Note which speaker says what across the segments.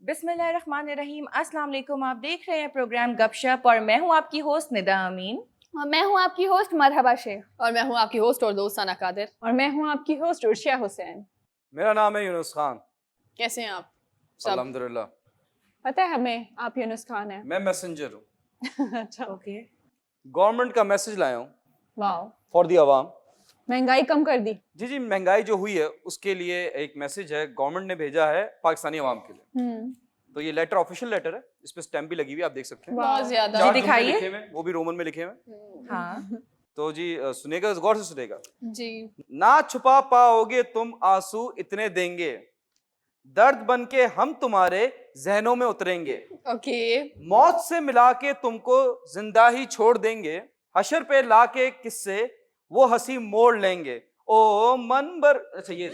Speaker 1: बिस्मिल्लाहिर्रहमानिर्रहीम। अस्सलाम वालेकुम। आप देख रहे हैं प्रोग्राम गपशप और मैं हूं आपकी होस्ट निदा अमीन।
Speaker 2: और मैं हूं आपकी होस्ट मरहबा शेख।
Speaker 3: और मैं हूं आपकी होस्ट और दोस्त सना कादिर।
Speaker 4: और मैं हूं आपकी होस्ट उर्शिया हुसैन।
Speaker 5: मेरा नाम है यूनुस खान।
Speaker 3: कैसे हैं आप सब?
Speaker 5: अल्हम्दुलिल्लाह।
Speaker 4: पता है हमें आप यूनुस खान हैं।
Speaker 5: मैं मैसेंजर हूँ।
Speaker 4: अच्छा,
Speaker 1: ओके।
Speaker 5: गवर्नमेंट का मैसेज लाया हूँ
Speaker 4: वाओ,
Speaker 5: फॉर दी अवाम।
Speaker 4: महंगाई कम कर दी।
Speaker 5: जी महंगाई जो हुई है उसके लिए एक मैसेज है, गवर्नमेंट ने भेजा है पाकिस्तानी अवाम के लिए। तो ये लेटर ऑफिशियल लेटर है, इस पे स्टैम्प भी लगी हुई है, आप देख सकते हैं।
Speaker 3: बहुत ज्यादा।
Speaker 5: चार
Speaker 1: जी,
Speaker 5: जुमले
Speaker 1: दिखाइए।
Speaker 5: लिखे हुए हैं, वो भी रोमन में लिखे हुए हैं।
Speaker 1: हाँ।
Speaker 5: तो जी सुनेगा, गौर से सुनेगा।
Speaker 3: जी।
Speaker 5: ना छुपा पाओगे तुम आंसू इतने देंगे, दर्द बन के हम तुम्हारे जहनों में उतरेंगे।
Speaker 3: ओके।
Speaker 5: मौत से मिला के तुमको जिंदा ही छोड़ देंगे, हशर पे ला के किससे वो हंसी मोड़ लेंगे। ओ मनबर, अच्छा ये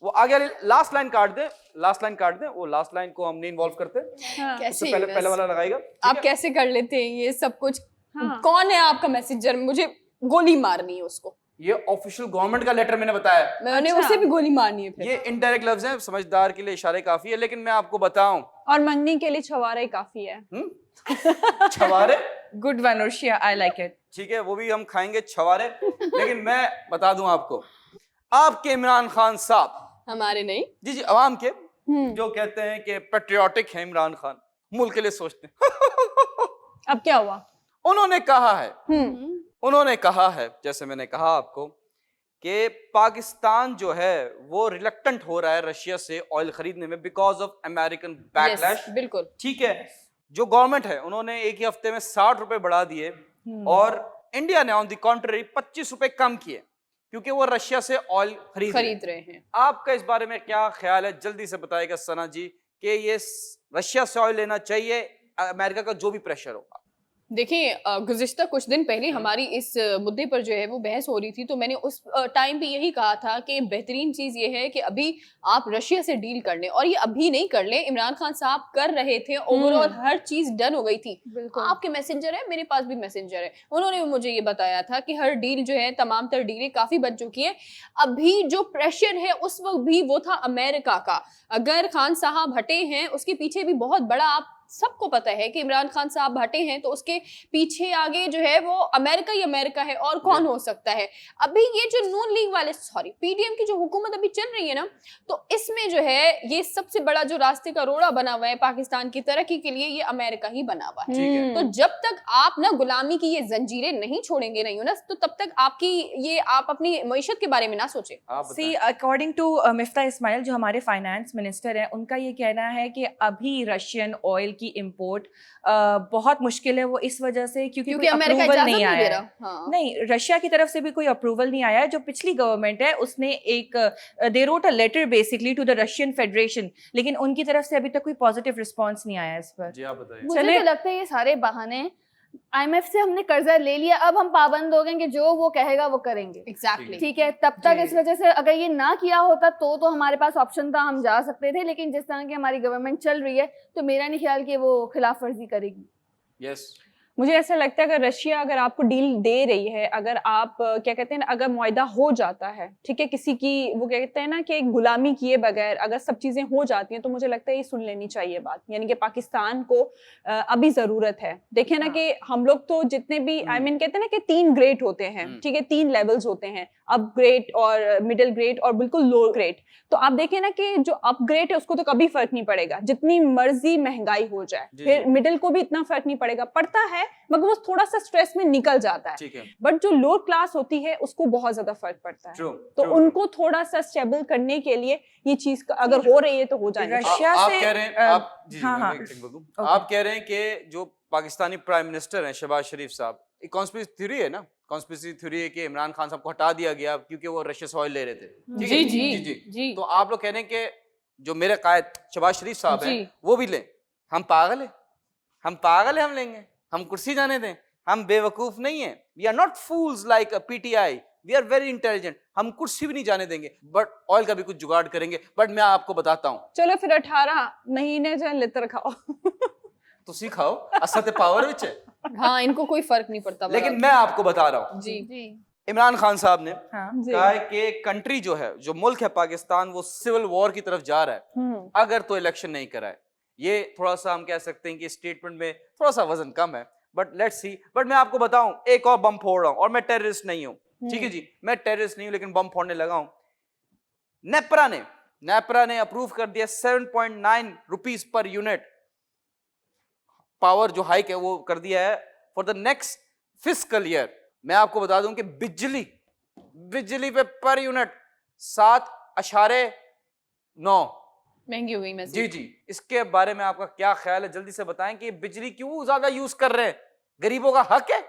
Speaker 5: वो आगे लास्ट लाइन काट दे, लास्ट लाइन काट दे, वो लास्ट लाइन को हम नहीं इन्वॉल्व करते।
Speaker 3: कैसे
Speaker 5: उससे पहले पहले वाला लगाएगा। ठीक
Speaker 3: आप
Speaker 5: है?
Speaker 3: कैसे कर लेते हैं ये सब कुछ?
Speaker 4: हाँ।
Speaker 3: कौन है आपका मैसेंजर? मुझे गोली मारनी है उसको।
Speaker 5: ये ऑफिशियल गवर्नमेंट का लेटर मैंने बताया।
Speaker 3: मैंने
Speaker 4: अच्छा।
Speaker 3: उसे भी गोली मारनी है फिर।
Speaker 5: ये इनडायरेक्ट लफ्ज हैं, समझदार के लिए इशारे काफी है, लेकिन मैं आपको बताऊं।
Speaker 4: और मंगनी के लिए छवारा ही काफी है।
Speaker 5: छवारे
Speaker 1: good one Urshiya, I like it.
Speaker 5: ठीक है, वो भी हम खाएंगे छवारे। लेकिन मैं बता दूं आपको, आपके इमरान खान साहब,
Speaker 3: हमारे नहीं।
Speaker 5: जी अवाम के, जो कहते हैं कि पेट्रियाटिक है इमरान खान, मुल्क के लिए सोचते हैं।
Speaker 4: अब क्या हुआ?
Speaker 5: उन्होंने कहा है जैसे मैंने कहा आपको कि पाकिस्तान जो है वो रिलक्टेंट हो रहा है रशिया से ऑयल खरीदने में because of American backlash.
Speaker 3: Yes, बिल्कुल।
Speaker 5: ठीक है, जो गवर्नमेंट है उन्होंने एक ही हफ्ते में 60 रुपए बढ़ा दिए और इंडिया ने ऑन द कॉन्ट्ररी 25 रुपए कम किए, क्योंकि वो रशिया से ऑयल खरीद
Speaker 3: रहे हैं।
Speaker 5: आपका इस बारे में क्या ख्याल है? जल्दी से बताएगा सना जी कि ये रशिया से ऑयल लेना चाहिए, अमेरिका का जो भी प्रेशर हो।
Speaker 3: देखिए, गुज़िश्ता कुछ दिन पहले हमारी इस मुद्दे पर जो है वो बहस हो रही थी, तो मैंने उस टाइम पे यही कहा था कि बेहतरीन चीज़ ये है कि अभी आप रशिया से डील कर लें, और ये अभी नहीं कर लें। इमरान खान साहब कर रहे थे, ओवरऑल हर चीज़ डन हो गई थी। आपके मैसेंजर है, मेरे पास भी मैसेंजर है, उन्होंने भी मुझे ये बताया था कि हर डील जो है, तमाम तर डीलें काफ़ी बन चुकी है। अभी जो प्रेशर है उस वक्त भी वो था अमेरिका का। अगर खान साहब हटे हैं, उसके पीछे भी बहुत बड़ा, आप सबको पता है कि इमरान खान साहब हटे हैं तो उसके पीछे आगे जो है वो अमेरिका ही अमेरिका है, और कौन हो सकता है। अभी ये जो नून लीग वाले, सॉरी पीडीएम की जो हुकूमत अभी चल रही है ना, तो इसमें जो है ये सबसे बड़ा जो रास्ते का रोड़ा बना हुआ है पाकिस्तान की तरक्की के लिए, ये अमेरिका ही बना हुआ है। तो जब तक आप ना गुलामी की ये जंजीरें नहीं छोड़ेंगे ना यूनुस, तो तब तक आपकी ये, आप अपनी मईशत के बारे में ना सोचे।
Speaker 1: सी अकॉर्डिंग टू मिफ्ता इस्माइल जो हमारे फाइनेंस मिनिस्टर हैं, उनका ये कहना है कि अभी रशियन ऑयल की इंपोर्ट बहुत मुश्किल है। वो इस वजह से क्योंकि
Speaker 3: अमेरिका
Speaker 1: अप्रूवल
Speaker 3: इजाजत
Speaker 1: नहीं आया
Speaker 3: दे
Speaker 1: है।
Speaker 3: रहा।
Speaker 1: नहीं, रशिया की तरफ से भी कोई अप्रूवल नहीं आया है। जो पिछली गवर्नमेंट है उसने एक they wrote a letter basically to the Russian Federation, लेकिन उनकी तरफ से अभी तक कोई पॉजिटिव रिस्पांस नहीं आया इस पर।
Speaker 5: जी आप बताइए।
Speaker 2: मुझे तो लगता है ये सारे बहाने, IMF से हमने कर्जा ले लिया, अब हम पाबंद हो गए कि जो वो कहेगा वो करेंगे।
Speaker 3: एग्जैक्टली।
Speaker 2: ठीक है, तब तक इस वजह से अगर ये ना किया होता तो हमारे पास ऑप्शन था, हम जा सकते थे। लेकिन जिस तरह की हमारी गवर्नमेंट चल रही है, तो मेरा नहीं ख्याल कि वो खिलाफ वर्जी करेगी।
Speaker 5: यस,
Speaker 4: मुझे ऐसा लगता है अगर रशिया अगर आपको डील दे रही है, अगर आप क्या कहते हैं ना, अगर मुआहदा हो जाता है, ठीक है, किसी की वो क्या कहते हैं ना कि एक गुलामी किए बगैर अगर सब चीजें हो जाती हैं, तो मुझे लगता है ये सुन लेनी चाहिए बात। यानी कि पाकिस्तान को अभी जरूरत है। देखें ना कि हम लोग तो जितने भी आई मीन कहते हैं ना कि 3 ग्रेड होते हैं, ठीक है, 3 लेवल्स होते हैं, अपग्रेड और मिडिल ग्रेड और बिल्कुल लो ग्रेड। तो आप देखें ना कि जो अपग्रेड है उसको तो कभी फर्क नहीं पड़ेगा, जितनी मर्जी महंगाई हो जाए। फिर मिडिल को भी इतना फर्क नहीं पड़ेगा, पड़ता है मगर वो थोड़ा सा स्ट्रेस में निकल जाता है। बट जो लोअर क्लास होती है उसको बहुत ज्यादा फर्क पड़ता है। तो उनको थोड़ा सा स्टेबल करने के लिए ये चीज अगर हो रही है तो हो जाएगी।
Speaker 1: रशिया
Speaker 5: आप
Speaker 1: से
Speaker 5: कह रहे हैं, आप कह रहे हैं कि जो पाकिस्तानी प्राइम मिनिस्टर हैं शहबाज शरीफ साहब, एक कॉन्स्पिरेसी थ्योरी है ना, कॉन्स्पिरेसी थ्योरी है कि इमरान खान साहब को हटा दिया गया क्योंकि वो रशिया से ऑयल ले रहे थे।
Speaker 3: जी जी जी जी।
Speaker 5: तो आप लोग कह रहे हैं कि जो मेरे कायद शहबाज शरीफ साहब हैं वो भी लें। हम पागल है, हम लेंगे, हम कुर्सी जाने दें। हम बेवकूफ नहीं है, we are not fools like a PTI, we are very intelligent. हम कुर्सी भी नहीं जाने देंगे, बट ऑयल का भी कुछ जुगाड़ करेंगे। बट मैं आपको बताता हूँ,
Speaker 4: चलो फिर 18 महीने जो लित्र खाओ।
Speaker 5: तो सिखाओ असत पावर विच है।
Speaker 3: हाँ, इनको कोई फर्क नहीं पड़ता।
Speaker 5: लेकिन मैं आपको बता रहा हूँ
Speaker 3: जी,
Speaker 5: इमरान खान साहब ने
Speaker 1: हाँ
Speaker 4: जी।
Speaker 5: कहा है कि कंट्री जो है, जो मुल्क है पाकिस्तान, वो सिविल वॉर की तरफ जा रहा है अगर तो इलेक्शन नहीं कराए। ये थोड़ा सा हम कह सकते हैं कि स्टेटमेंट में थोड़ा सा वजन कम है, बट लेट्स सी। बट मैं आपको बताऊं, एक और बम फोड़ रहा हूं, और मैं टेररिस्ट नहीं हूं, ठीक है जी, मैं टेररिस्ट नहीं हूं, लेकिन बम फोड़ने लगा हूं। नेपरा ने अप्रूव कर दिया 7.9 रुपीज पर यूनिट पावर जो हाइक है वो कर दिया है for the next fiscal year. मैं आपको बता दूं कि बिजली पे पर यूनिट 7.9
Speaker 3: महंगी हो गई मैं
Speaker 5: जी जी। इसके बारे में आपका क्या ख्याल है, जल्दी से बताएं कि बिजली क्यों ज्यादा यूज कर रहे हैं, गरीबों का हक है?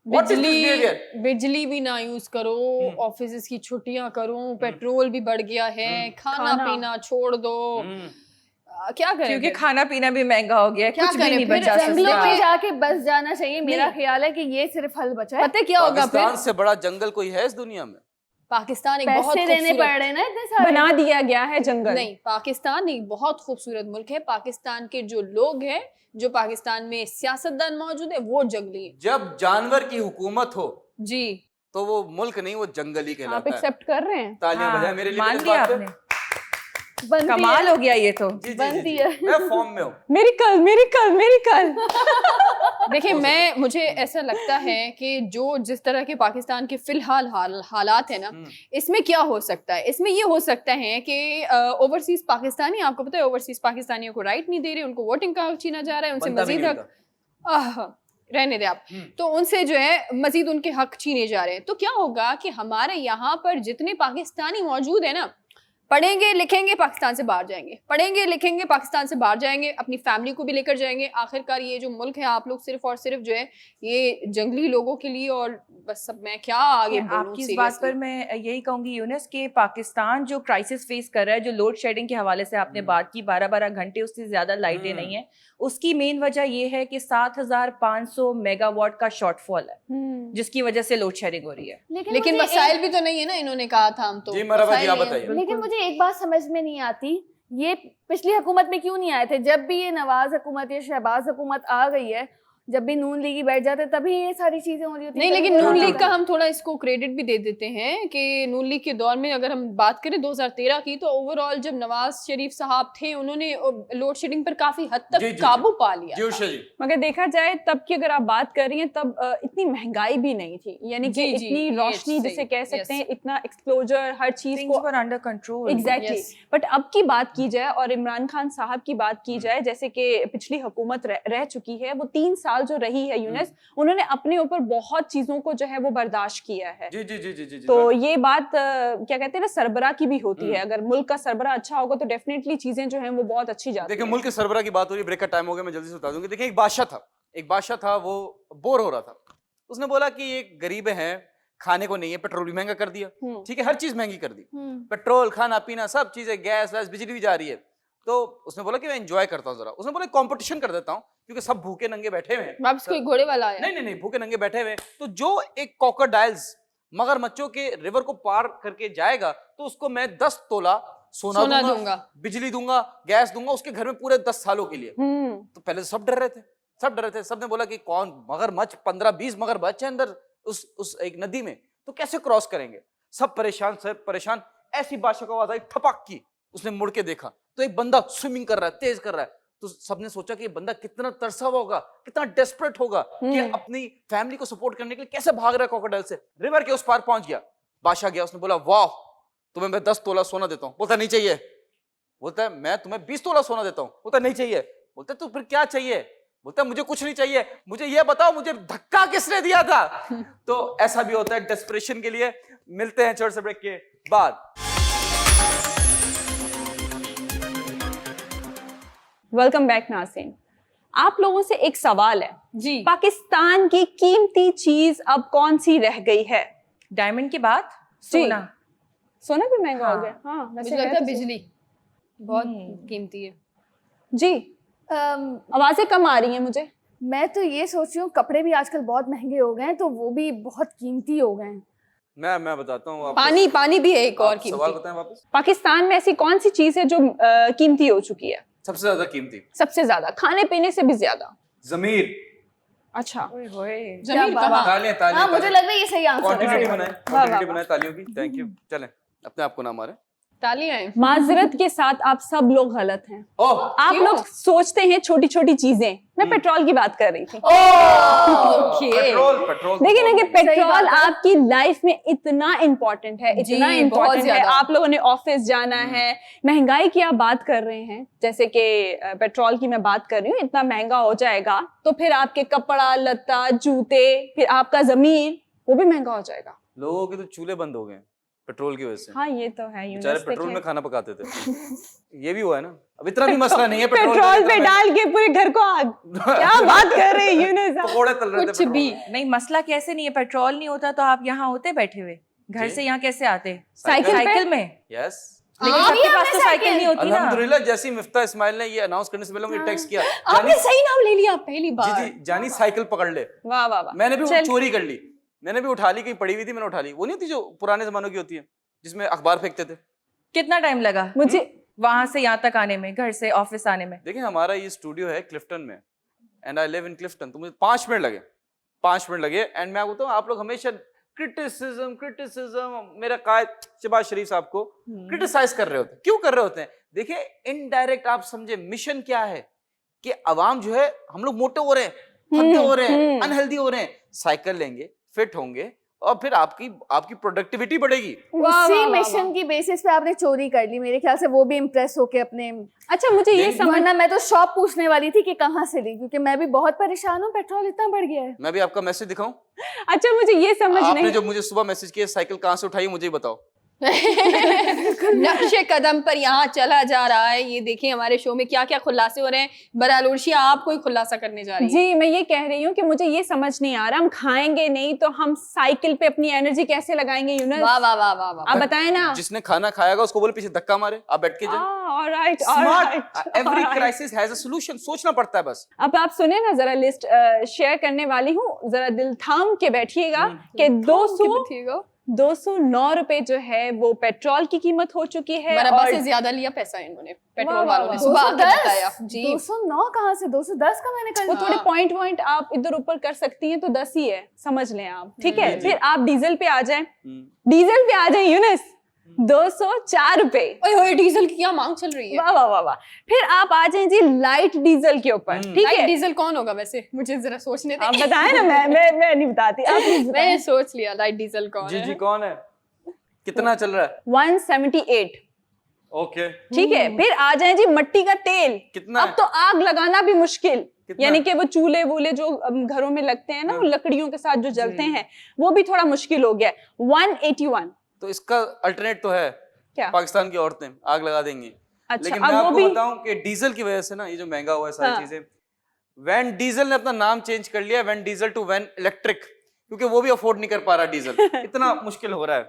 Speaker 5: What is this behavior?
Speaker 3: बिजली भी ना यूज करो, ऑफिस की छुट्टियां करो, पेट्रोल भी बढ़ गया है, खाना पीना छोड़ दो, क्या करें
Speaker 1: क्योंकि
Speaker 3: फिर?
Speaker 1: खाना पीना भी महंगा हो गया है,
Speaker 3: क्या
Speaker 1: कुछ भी
Speaker 3: करें
Speaker 1: नहीं
Speaker 3: फिर?
Speaker 1: बचा
Speaker 2: जंगलों
Speaker 1: सकता।
Speaker 2: में जाके बस जाना चाहिए, मेरा ख्याल है कि ये सिर्फ हल बचा है।
Speaker 3: पता है क्या होगा फिर?
Speaker 5: पाकिस्तान से बड़ा जंगल कोई है इस दुनिया में?
Speaker 3: पाकिस्तान एक बहुत
Speaker 2: पैसे देने
Speaker 3: खूबसूरत
Speaker 2: पड़ रहे हैं ना इतने सारे।
Speaker 4: बना दिया गया है जंगल।
Speaker 3: नहीं, पाकिस्तान एक बहुत खूबसूरत मुल्क है। पाकिस्तान के जो लोग हैं, जो पाकिस्तान में सियासतदान मौजूद है, वो जंगली है
Speaker 5: जब जानवर की हुकूमत हो
Speaker 3: जी।
Speaker 5: तो वो मुल्क नहीं, वो जंगल ही
Speaker 4: आप
Speaker 5: कहलाता है।
Speaker 4: एक्सेप्ट कर रहे हैं?
Speaker 5: तालियां
Speaker 1: हाँ,
Speaker 5: बजाएं मेरे लिए
Speaker 1: मान
Speaker 5: इस
Speaker 1: लिया
Speaker 5: बात पे।
Speaker 1: आपने,
Speaker 2: बनती
Speaker 1: कमाल
Speaker 2: है।
Speaker 1: हो गया ये तो।
Speaker 5: जी, जी, जी,
Speaker 2: बनती
Speaker 5: जी।
Speaker 2: है।
Speaker 5: मैं फॉर्म में हूँ।
Speaker 4: मेरी कल
Speaker 3: देखिए, मुझे ऐसा लगता है कि जिस तरह के पाकिस्तान के फिलहाल हालात है ना, इसमें क्या हो सकता है? इसमें ये हो सकता है कि ओवरसीज पाकिस्तानी, आपको पता है ओवरसीज पाकिस्तानियों को राइट नहीं दे रहे, उनको वोटिंग का हक छीना जा रहा है, उनसे
Speaker 5: बनता भी
Speaker 3: मजीद
Speaker 5: नहीं
Speaker 3: हक रहने दे आप, तो उनसे जो है मजीद उनके हक छीने जा रहे हैं। तो क्या होगा कि हमारे यहाँ पर जितने पाकिस्तानी मौजूद है ना, पढ़ेंगे लिखेंगे पाकिस्तान से बाहर जाएंगे, पढ़ेंगे लिखेंगे पाकिस्तान से बाहर जाएंगे, अपनी फैमिली को भी लेकर जाएंगे। आखिरकार ये जो मुल्क है, आप लोग सिर्फ और सिर्फ जो है ये जंगली लोगों के लिए, और बस सब मैं क्या आगे बोलूं।
Speaker 1: आपकी इस बात पर मैं यही कहूंगी यूनुस कि पाकिस्तान जो क्राइसिस फेस कर रहा है, जो लोड शेडिंग के हवाले से आपने बात की, 12-12 घंटे उससे ज्यादा लाइटें नहीं है, उसकी मेन वजह ये है कि 7,500 मेगावाट का शॉर्टफॉल है, जिसकी वजह से लोड शेडिंग हो रही है।
Speaker 3: लेकिन
Speaker 2: मुझे
Speaker 3: वसाइल भी तो नहीं है ना, इन्होंने कहा था हम तो
Speaker 5: जी, मरहबा जी, आप
Speaker 3: वसाइल नहीं है।
Speaker 5: बताइए।
Speaker 2: लेकिन मुझे एक बात समझ में नहीं आती, ये पिछली हुकूमत में क्यों नहीं आए थे? जब भी ये नवाज हुकूमत या शहबाज हुकूमत आ गई है, जब भी नून लीगी बैठ जाते तभी ये सारी चीजें हो रही होती
Speaker 3: नहीं,
Speaker 2: हैं।
Speaker 3: लेकिन
Speaker 2: कभी
Speaker 3: नून
Speaker 2: कोई
Speaker 3: लीग
Speaker 2: आता
Speaker 3: का
Speaker 2: है।
Speaker 3: हम थोड़ा इसको क्रेडिट भी दे देते हैं कि नून लीग के दौर में अगर हम बात करें 2013 की, तो ओवरऑल जब नवाज शरीफ साहब थे, उन्होंने लोड शेडिंग पर काफी हद तक
Speaker 5: जी, जी,
Speaker 3: काबू पा लिया
Speaker 5: जी
Speaker 3: था।
Speaker 5: उषा जी।
Speaker 4: मगर देखा जाए तब की अगर आप बात कर रही हैं, तब इतनी महंगाई भी नहीं थी, यानी कि
Speaker 3: जी, जी,
Speaker 4: इतनी
Speaker 3: ये
Speaker 4: रोशनी
Speaker 3: सही,
Speaker 4: जिसे कह सकते
Speaker 3: yes.
Speaker 4: हैं, इतना एक्सप्लोजर, हर चीज
Speaker 1: Things
Speaker 4: को
Speaker 1: were under control.
Speaker 4: Exactly
Speaker 3: Yes.
Speaker 4: But अब की बात की जाए और इमरान खान साहब की बात की जाए, जैसे कि पिछली हुकूमत रह चुकी है, वो 3 साल जो रही है यूनुस, उन्होंने अपने ऊपर बहुत चीजों को जो है वो बर्दाश्त किया है।
Speaker 5: जी जी जी जी जी।
Speaker 4: तो ये बात क्या कहते हैं ना, सरबराह की भी होती है। अगर मुल्क का सरबराह अच्छा होगा तो डेफिनेटली चीजें जो हैं वो बहुत अच्छी जाती
Speaker 5: देखिए,
Speaker 4: हैं।
Speaker 5: मुल्क के सरबराह की बात हो रही है, ब्रेक का टाइम हो गया, मैं जल्दी से बता दूंगी। देखिए, एक बादशाह था, वो बोर हो रहा था। उसने बोला कि ये गरीब हैं, खाने को नहीं है, पेट्रोल भी महंगा कर दिया, ठीक है, हर चीज महंगी कर दी, पेट्रोल, खाना पीना, सब चीजें, गैस वैस, बिजली भी जा रही है। तो उसने बोला कि मैं एंजॉय करता हूँ जरा। उसने बोला कंपटीशन कर देता हूँ, क्योंकि सब भूखे नंगे बैठे हुए हैं।
Speaker 3: वापस कोई घोड़े वाला आया।
Speaker 5: नहीं, भूखे नंगे बैठे हुए हैं। तो जो एक क्रोकोडाइल्स, मगरमच्छों के रिवर को पार करके जाएगा, तो उसको मैं 10 तोला सोना दूंगा, बिजली दूंगा, गैस दूंगा, उसके घर में पूरे 10 सालों के लिए। तो पहले तो सब डर रहे थे। सबने बोला कि कौन मगरमच्छ, 15-20 मगरमच्छ है अंदर उस एक नदी में, तो कैसे क्रॉस करेंगे? सब परेशान। ऐसी बादशाह को आवाज आई, ठपक की। उसने मुड़ के देखा तो एक बंदा स्विमिंग कर रहा है, तेज कर रहा है। तो सबने सोचा कि ये बंदा कितना तरसा हुआ होगा, कितना डेस्परेट होगा कि अपनी फैमिली को सपोर्ट करने के लिए कैसे भाग रहा है क्रोकोडाइल से। रिवर के उस पार पहुंच गया, बादशाह गया, उसने बोला वाह, तुम्हें मैं 10 तोला सोना देता हूं। बोलता नहीं चाहिए। बोलता है मैं तुम्हें 20 तोला सोना देता हूं। बोलता नहीं चाहिए। बोलता तो फिर क्या चाहिए? बोलता मुझे कुछ नहीं चाहिए, मुझे ये बताओ मुझे धक्का किसने दिया था? तो ऐसा भी होता है डेस्परेशन के लिए। मिलते हैं छोटे से ब्रेक के बाद।
Speaker 4: वेलकम बैक नाज़रीन। आप लोगों से एक सवाल है
Speaker 3: जी,
Speaker 4: पाकिस्तान की कीमती चीज अब कौन सी रह गई है?
Speaker 1: डायमंड के बाद
Speaker 4: जी।
Speaker 1: सोना
Speaker 4: भी महंगा हो
Speaker 1: हाँ।
Speaker 4: गया। हाँ, वैसे
Speaker 3: मुझे
Speaker 4: है
Speaker 3: लगता है
Speaker 4: तो
Speaker 3: बिजली बहुत कीमती है।
Speaker 4: जी। आवाजें कम आ रही हैं मुझे।
Speaker 2: मैं तो ये सोच रही हूँ, कपड़े भी आजकल बहुत महंगे हो गए हैं, तो वो भी बहुत कीमती हो गए हैं।
Speaker 5: मैं बताता हूँ आपको।
Speaker 3: पानी भी है एक और
Speaker 5: आप सवाल
Speaker 3: कीमती।
Speaker 5: बताएं वापस।
Speaker 4: पाकिस्तान में ऐसी कौन सी चीज है जो कीमती हो चुकी है?
Speaker 5: सबसे ज्यादा कीमती
Speaker 4: सबसे ज्यादा, खाने पीने से भी ज्यादा।
Speaker 5: जमीर,
Speaker 4: अच्छा
Speaker 3: जमील
Speaker 2: बात।
Speaker 3: कहाँ?
Speaker 5: तालियां तालियां
Speaker 2: हाँ मुझे लग रहा है ये सही आंसर
Speaker 5: क्वांटिटी
Speaker 2: है।
Speaker 5: बनाए, क्वांटिटी बनाए तालियों की। Thank you. चलें, अपने आप को ना मारे।
Speaker 3: तालियां हैं।
Speaker 4: माजरत के साथ आप सब लोग गलत हैं।
Speaker 5: ओह
Speaker 4: आप
Speaker 3: क्यों?
Speaker 4: लोग सोचते हैं छोटी छोटी चीजें, मैं पेट्रोल की बात कर रही थी।
Speaker 3: ओके।
Speaker 5: पेट्रोल पेट्रोल
Speaker 4: देखिए ना कि
Speaker 2: सही बात
Speaker 4: पेट्रोल
Speaker 2: है।
Speaker 4: आपकी लाइफ में इतना इम्पोर्टेंट है,
Speaker 3: जी,
Speaker 4: इतना
Speaker 3: बहुत
Speaker 4: इम्पोर्टेंट है।
Speaker 3: ज्यादा।
Speaker 4: आप लोगों ने ऑफिस जाना है, महंगाई की आप बात कर रहे हैं, जैसे कि पेट्रोल की मैं बात कर रही हूँ, इतना महंगा हो जाएगा तो फिर आपके कपड़ा लत्ता जूते, फिर आपका जमीन, वो भी महंगा हो जाएगा।
Speaker 5: लोगों के तो चूल्हे बंद हो गए पेट्रोल की वजह से।
Speaker 4: हाँ ये तो है।
Speaker 5: बेचारे पेट्रोल में खाना पकाते थे। ये भी हुआ है ना। अब इतना भी मसला नहीं है
Speaker 4: पेट्रोल पे डाल के पूरे घर को आग। क्या बात कर रहे हैं यूनुस आप?
Speaker 5: पकोड़े तल रहे थे
Speaker 3: कुछ
Speaker 5: पेट्रोल
Speaker 3: भी
Speaker 5: में।
Speaker 1: नहीं, मसला कैसे नहीं है, पेट्रोल नहीं होता तो आप यहाँ होते बैठे हुए, घर
Speaker 5: जी।
Speaker 1: से यहाँ कैसे आते?
Speaker 4: साइकिल पे?
Speaker 1: साइकिल में।
Speaker 5: यस
Speaker 1: लेकिन
Speaker 3: हाँ,
Speaker 1: सबके पास तो साइकिल नहीं होती ना।
Speaker 5: अल्हम्दुलिल्लाह, जैसी मिफ्ता इस्माइल ने ये अनाउंस करने से पहले मुझे टेक्स्ट किया,
Speaker 3: आपने सही नाम ले लिया पहली
Speaker 5: जी
Speaker 3: बार।
Speaker 5: जी जानी साइकिल पकड़ ले।
Speaker 4: वाह वाह वाह।
Speaker 5: मैंने भी वो
Speaker 4: चल।
Speaker 5: चोरी कर ली, मैंने भी उठा ली, कहीं पड़ी हुई थी मैंने उठा ली। वो नहीं होती जो पुराने जमानों की होती है जिसमें अखबार फेंकते थे।
Speaker 1: कितना टाइम लगा
Speaker 4: मुझे
Speaker 1: वहां से यहाँ तक आने में, घर से ऑफिस आने में?
Speaker 5: देखिए हमारा ये स्टूडियो है क्लिफ्टन में, and I live in Clifton, तो मुझे 5 मिनट लगे, 5 मिनट लगे। एंड मैं बोलता हूँ आप लोग हमेशा क्रिटिसिज्म मेरा कायद शहबाज शरीफ साहब को क्रिटिसाइज कर रहे होते हैं। क्यों कर रहे होते हैं? देखिए इनडायरेक्ट आप समझे मिशन क्या है कि अवाम जो है, हम लोग मोटे हो रहे हैं, थके हो रहे हैं, अनहेल्दी हो रहे हैं, साइकिल लेंगे, फिट होंगे और फिर आपकी प्रोडक्टिविटी बढ़ेगी।
Speaker 2: उसी मिशन की बेसिस पे आपने चोरी कर ली मेरे ख्याल से, वो भी इम्प्रेस होके अपने।
Speaker 4: अच्छा मुझे ये
Speaker 5: लेकिन-
Speaker 4: समझ
Speaker 2: वरना मैं तो शॉप पूछने वाली थी कि कहाँ से ली, क्योंकि मैं भी बहुत परेशान हूँ, पेट्रोल इतना बढ़ गया है।
Speaker 5: मैं भी आपका मैसेज दिखाऊं?
Speaker 4: अच्छा मुझे ये समझ
Speaker 5: आपने
Speaker 4: नहीं
Speaker 5: जो मुझे सुबह मैसेज किया साइकिल कहाँ से उठाई मुझे ही बताओ।
Speaker 3: नक्शे कदम पर यहाँ चला जा रहा है। ये देखिए हमारे शो में क्या क्या खुलासे हो रहे हैं। बरालोशिया आप कोई खुलासा करने जा रही है।
Speaker 4: जी मैं ये कह रही हूँ कि मुझे ये समझ नहीं आ रहा, हम खाएंगे नहीं तो हम साइकिल पे अपनी एनर्जी कैसे लगाएंगे यूनुस?
Speaker 3: वाह वाह वाह वाह वाह।
Speaker 4: आप बताएं ना।
Speaker 5: जिसने खाना खाएगा उसको बोले पीछे धक्का मारे, आप बैठ के जाए।
Speaker 4: Alright
Speaker 5: smart, every crisis has a solution, सोचना पड़ता है बस।
Speaker 4: अब आप सुने ना, जरा लिस्ट शेयर करने वाली हूँ, जरा दिल थाम के बैठिएगा कि 209 रुपए जो है वो पेट्रोल की कीमत हो चुकी है।
Speaker 3: बराबर
Speaker 4: और
Speaker 3: से ज्यादा लिया पैसा इन्होंने, पेट्रोल
Speaker 4: वाह,
Speaker 3: वालों
Speaker 4: वाह,
Speaker 3: ने
Speaker 4: वाह।
Speaker 3: सुबह आके
Speaker 2: 210?
Speaker 3: बताया। जी
Speaker 2: 209 कहाँ से? 210 का मैंने कर
Speaker 4: वो
Speaker 2: लिया।
Speaker 4: थोड़े पॉइंट आप इधर ऊपर कर सकती हैं तो 10 ही है, समझ लें आप, ठीक है।
Speaker 5: जी।
Speaker 4: फिर आप डीजल पे आ जाएं, डीजल पे आ जाएं यूनुस, 204 रुपए।
Speaker 3: ओए होए, डीजल की क्या मांग चल रही है।
Speaker 4: वाह वाह वाह वाह। फिर आप आ जाएं जी लाइट डीजल के ऊपर, ठीक
Speaker 3: लाइट
Speaker 4: है।
Speaker 3: डीजल कौन होगा वैसे, मुझे जरा सोचने
Speaker 4: आप
Speaker 3: दे।
Speaker 4: बताएं ना, मैं नहीं बताती, आप please बताएं।
Speaker 3: मैंने सोच लिया लाइट डीजल कौन
Speaker 5: जी
Speaker 3: है।
Speaker 5: जी कौन है? कितना चल रहा है?
Speaker 4: 178,
Speaker 5: ओके
Speaker 4: ठीक है। फिर आ जाए जी मट्टी का तेल,
Speaker 5: कितना
Speaker 4: अब
Speaker 5: है?
Speaker 4: तो आग लगाना भी मुश्किल,
Speaker 5: कितना?
Speaker 4: यानी कि वो चूल्हे वूल्हे जो घरों में लगते हैं ना, वो लकड़ियों के साथ जो जलते हैं, वो भी थोड़ा मुश्किल हो गया। 181।
Speaker 5: तो इसका अल्टरनेट तो है,
Speaker 4: क्या?
Speaker 5: पाकिस्तान की औरतें आग लगा देंगी।
Speaker 4: अच्छा,
Speaker 5: लेकिन
Speaker 4: अब
Speaker 5: मैं
Speaker 4: वो
Speaker 5: आपको
Speaker 4: भी
Speaker 5: बताऊं कि डीजल की वजह से ना ये जो महंगा हुआ है सारी
Speaker 4: हाँ।
Speaker 5: चीजें, वैन डीजल ने अपना नाम चेंज कर लिया, van diesel to van electric, क्योंकि वो भी अफोर्ड नहीं कर पा रहा डीजल। इतना मुश्किल हो रहा है।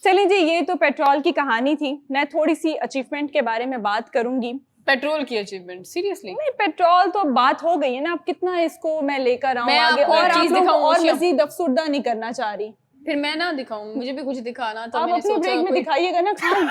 Speaker 4: चलिए जी, ये तो पेट्रोल की कहानी थी। मैं थोड़ी सी अचीवमेंट के बारे में बात करूंगी।
Speaker 3: पेट्रोल की अचीवमेंट सीरियसली।
Speaker 4: नहीं, पेट्रोल तो बात हो गई है ना, अब कितना इसको मैं लेकर आऊं
Speaker 3: मैं
Speaker 4: आगे,
Speaker 3: आपको
Speaker 4: और
Speaker 3: एक
Speaker 4: आप
Speaker 3: चीज
Speaker 4: लोगों को
Speaker 3: दिखाऊं,
Speaker 4: और
Speaker 3: शिव?
Speaker 4: मजीद अफसुर्दा नहीं करना चाह रही।
Speaker 3: फिर मैं ना दिखाऊं, मुझे भी कुछ दिखाना तो
Speaker 4: आप
Speaker 3: मैंने
Speaker 4: अपने
Speaker 3: सोचा
Speaker 4: ब्रेक में
Speaker 3: कोई-
Speaker 4: दिखाइएगा ना खान।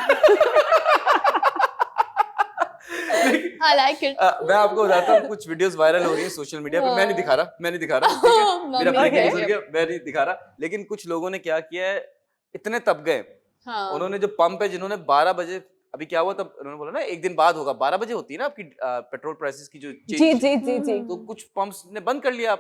Speaker 3: I like it.
Speaker 5: मैं आपको बताता हूँ, कुछ वीडियोस वायरल हो रही है सोशल मीडिया पे, मैं नहीं दिखा रहा, मैं नहीं दिखा रहा, ठीक है? मेरा
Speaker 3: मम्मी
Speaker 5: ब्रेक
Speaker 3: है।
Speaker 5: निकल गया, मैं नहीं दिखा रहा। लेकिन कुछ लोगों ने क्या किया है, इतने तब गए,
Speaker 3: हाँ।
Speaker 5: उन्होंने जो पंप है, जिन्होंने 12 बजे, अभी क्या हुआ तब उन्होंने बोला ना एक दिन बाद होगा, 12 बजे होती है ना आपकी पेट्रोल प्राइसेस की जो
Speaker 4: जी
Speaker 5: change।
Speaker 4: जी जी जी।
Speaker 5: तो कुछ पंप्स ने बंद कर लिया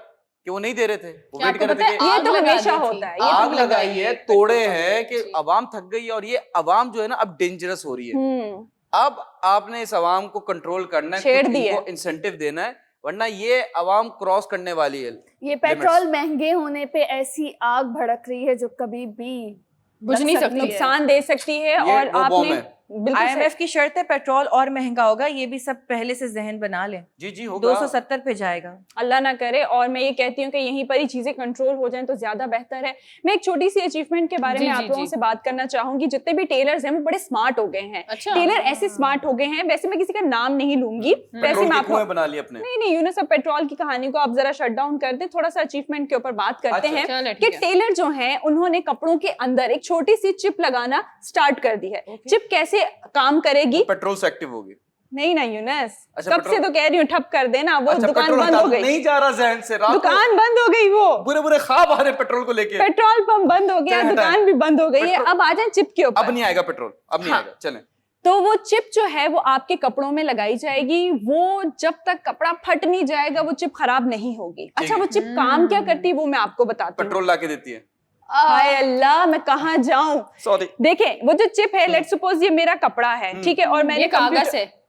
Speaker 5: कि वो नहीं दे रहे थे, वो
Speaker 3: क्या
Speaker 5: वेट कर
Speaker 3: आपको
Speaker 5: रहे थे
Speaker 3: पता
Speaker 5: कि
Speaker 3: है,
Speaker 4: ये
Speaker 3: आग
Speaker 4: तो
Speaker 3: लगा
Speaker 4: हमेशा
Speaker 3: दी थी।
Speaker 4: होता है, ये
Speaker 5: आग लगाई है, तोड़े हैं कि
Speaker 3: जी।
Speaker 5: अवाम थक गई है, और ये अवाम जो है ना अब डेंजरस हो रही है। अब आपने इस अवाम को कंट्रोल करना है,
Speaker 4: छेड़
Speaker 5: कुछ
Speaker 4: दिया
Speaker 5: इनको इंसेंटिव देना है, वरना ये अवाम क्रॉस करने वाली है।
Speaker 2: ये पेट्रोल महंगे होने पे ऐसी आग भड़क रही है जो कभी भी
Speaker 3: बुझ नहीं सकती है।
Speaker 4: नुकसान दे सकती है।
Speaker 5: ये
Speaker 4: और
Speaker 5: वो बॉम्ब
Speaker 4: आपने
Speaker 5: है।
Speaker 4: बिल्कुल सही-
Speaker 1: IMF की शर्त है पेट्रोल और महंगा होगा, ये भी सब पहले से जहन बना लें।
Speaker 5: जी जी होगा।
Speaker 1: 270 पे जाएगा।
Speaker 4: अल्लाह ना करे। और मैं ये कहती हूँ कि यहीं पर ही चीजें कंट्रोल हो जाएं तो ज्यादा बेहतर है। मैं एक छोटी सी अचीवमेंट के बारे
Speaker 3: जी,
Speaker 4: में
Speaker 3: जी,
Speaker 4: आप लोगों
Speaker 3: जी।
Speaker 4: से बात करना चाहूंगी। जितने भी टेलर्स हैं वो बड़े स्मार्ट हो गए हैं।
Speaker 3: अच्छा।
Speaker 4: टेलर ऐसे स्मार्ट हो गए हैं, वैसे मैं किसी का नाम नहीं लूंगी, वैसे
Speaker 5: पेट्रोल
Speaker 4: मैं
Speaker 5: के
Speaker 4: आपको
Speaker 5: कुएं बना लिए अपने।
Speaker 4: नहीं यूनुस, अब पेट्रोल की कहानी को आप जरा शट डाउन कर दे, थोड़ा सा अचीवमेंट के ऊपर बात करते
Speaker 5: अच्छा,
Speaker 4: हैं
Speaker 3: चलो,
Speaker 4: कि
Speaker 3: ठीक है।
Speaker 4: टेलर जो हैं उन्होंने कपड़ों के अंदर एक छोटी सी चिप लगाना स्टार्ट कर दी है। चिप कैसे काम करेगी?
Speaker 5: पेट्रोल से एक्टिव होगी।
Speaker 4: नहीं ना यूनस,
Speaker 5: अच्छा,
Speaker 4: कब से तो कह रही हूँ ठप कर देना, वो
Speaker 5: अच्छा,
Speaker 4: दुकान
Speaker 5: पेट्रोल
Speaker 4: बंद
Speaker 5: हटा
Speaker 4: हो
Speaker 5: दो,
Speaker 4: गई,
Speaker 5: नहीं जा रहा जहन से, रात को
Speaker 4: दुकान बंद हो गई, वो
Speaker 5: बुरे बुरे ख्वाब आ रहे पेट्रोल को लेके।
Speaker 4: पेट्रोल पंप बंद हो गया,
Speaker 5: चलें, हटाएं।
Speaker 4: दुकान भी बंद हो गई है।
Speaker 5: पेट्रोल-
Speaker 4: अब आ जाए चिप के
Speaker 5: अब
Speaker 4: ऊपर।
Speaker 5: नहीं आएगा पेट्रोल, अब नहीं
Speaker 4: हाँ।
Speaker 5: आएगा, चलें।
Speaker 4: तो वो चिप जो है वो आपके कपड़ों में लगाई जाएगी, वो जब तक कपड़ा फट नहीं जाएगा वो चिप खराब नहीं होगी। अच्छा, वो चिप काम क्या करती है वो मैं आपको बताती हूँ।
Speaker 5: पेट्रोल लाके देती है।
Speaker 4: हाय अल्लाह, मैं कहाँ जाऊं।
Speaker 5: सॉरी।
Speaker 4: देखें, वो जो चिप है, लेट्स सपोज ये मेरा कपड़ा है, ठीक है, और मैंने
Speaker 3: ये कागज है।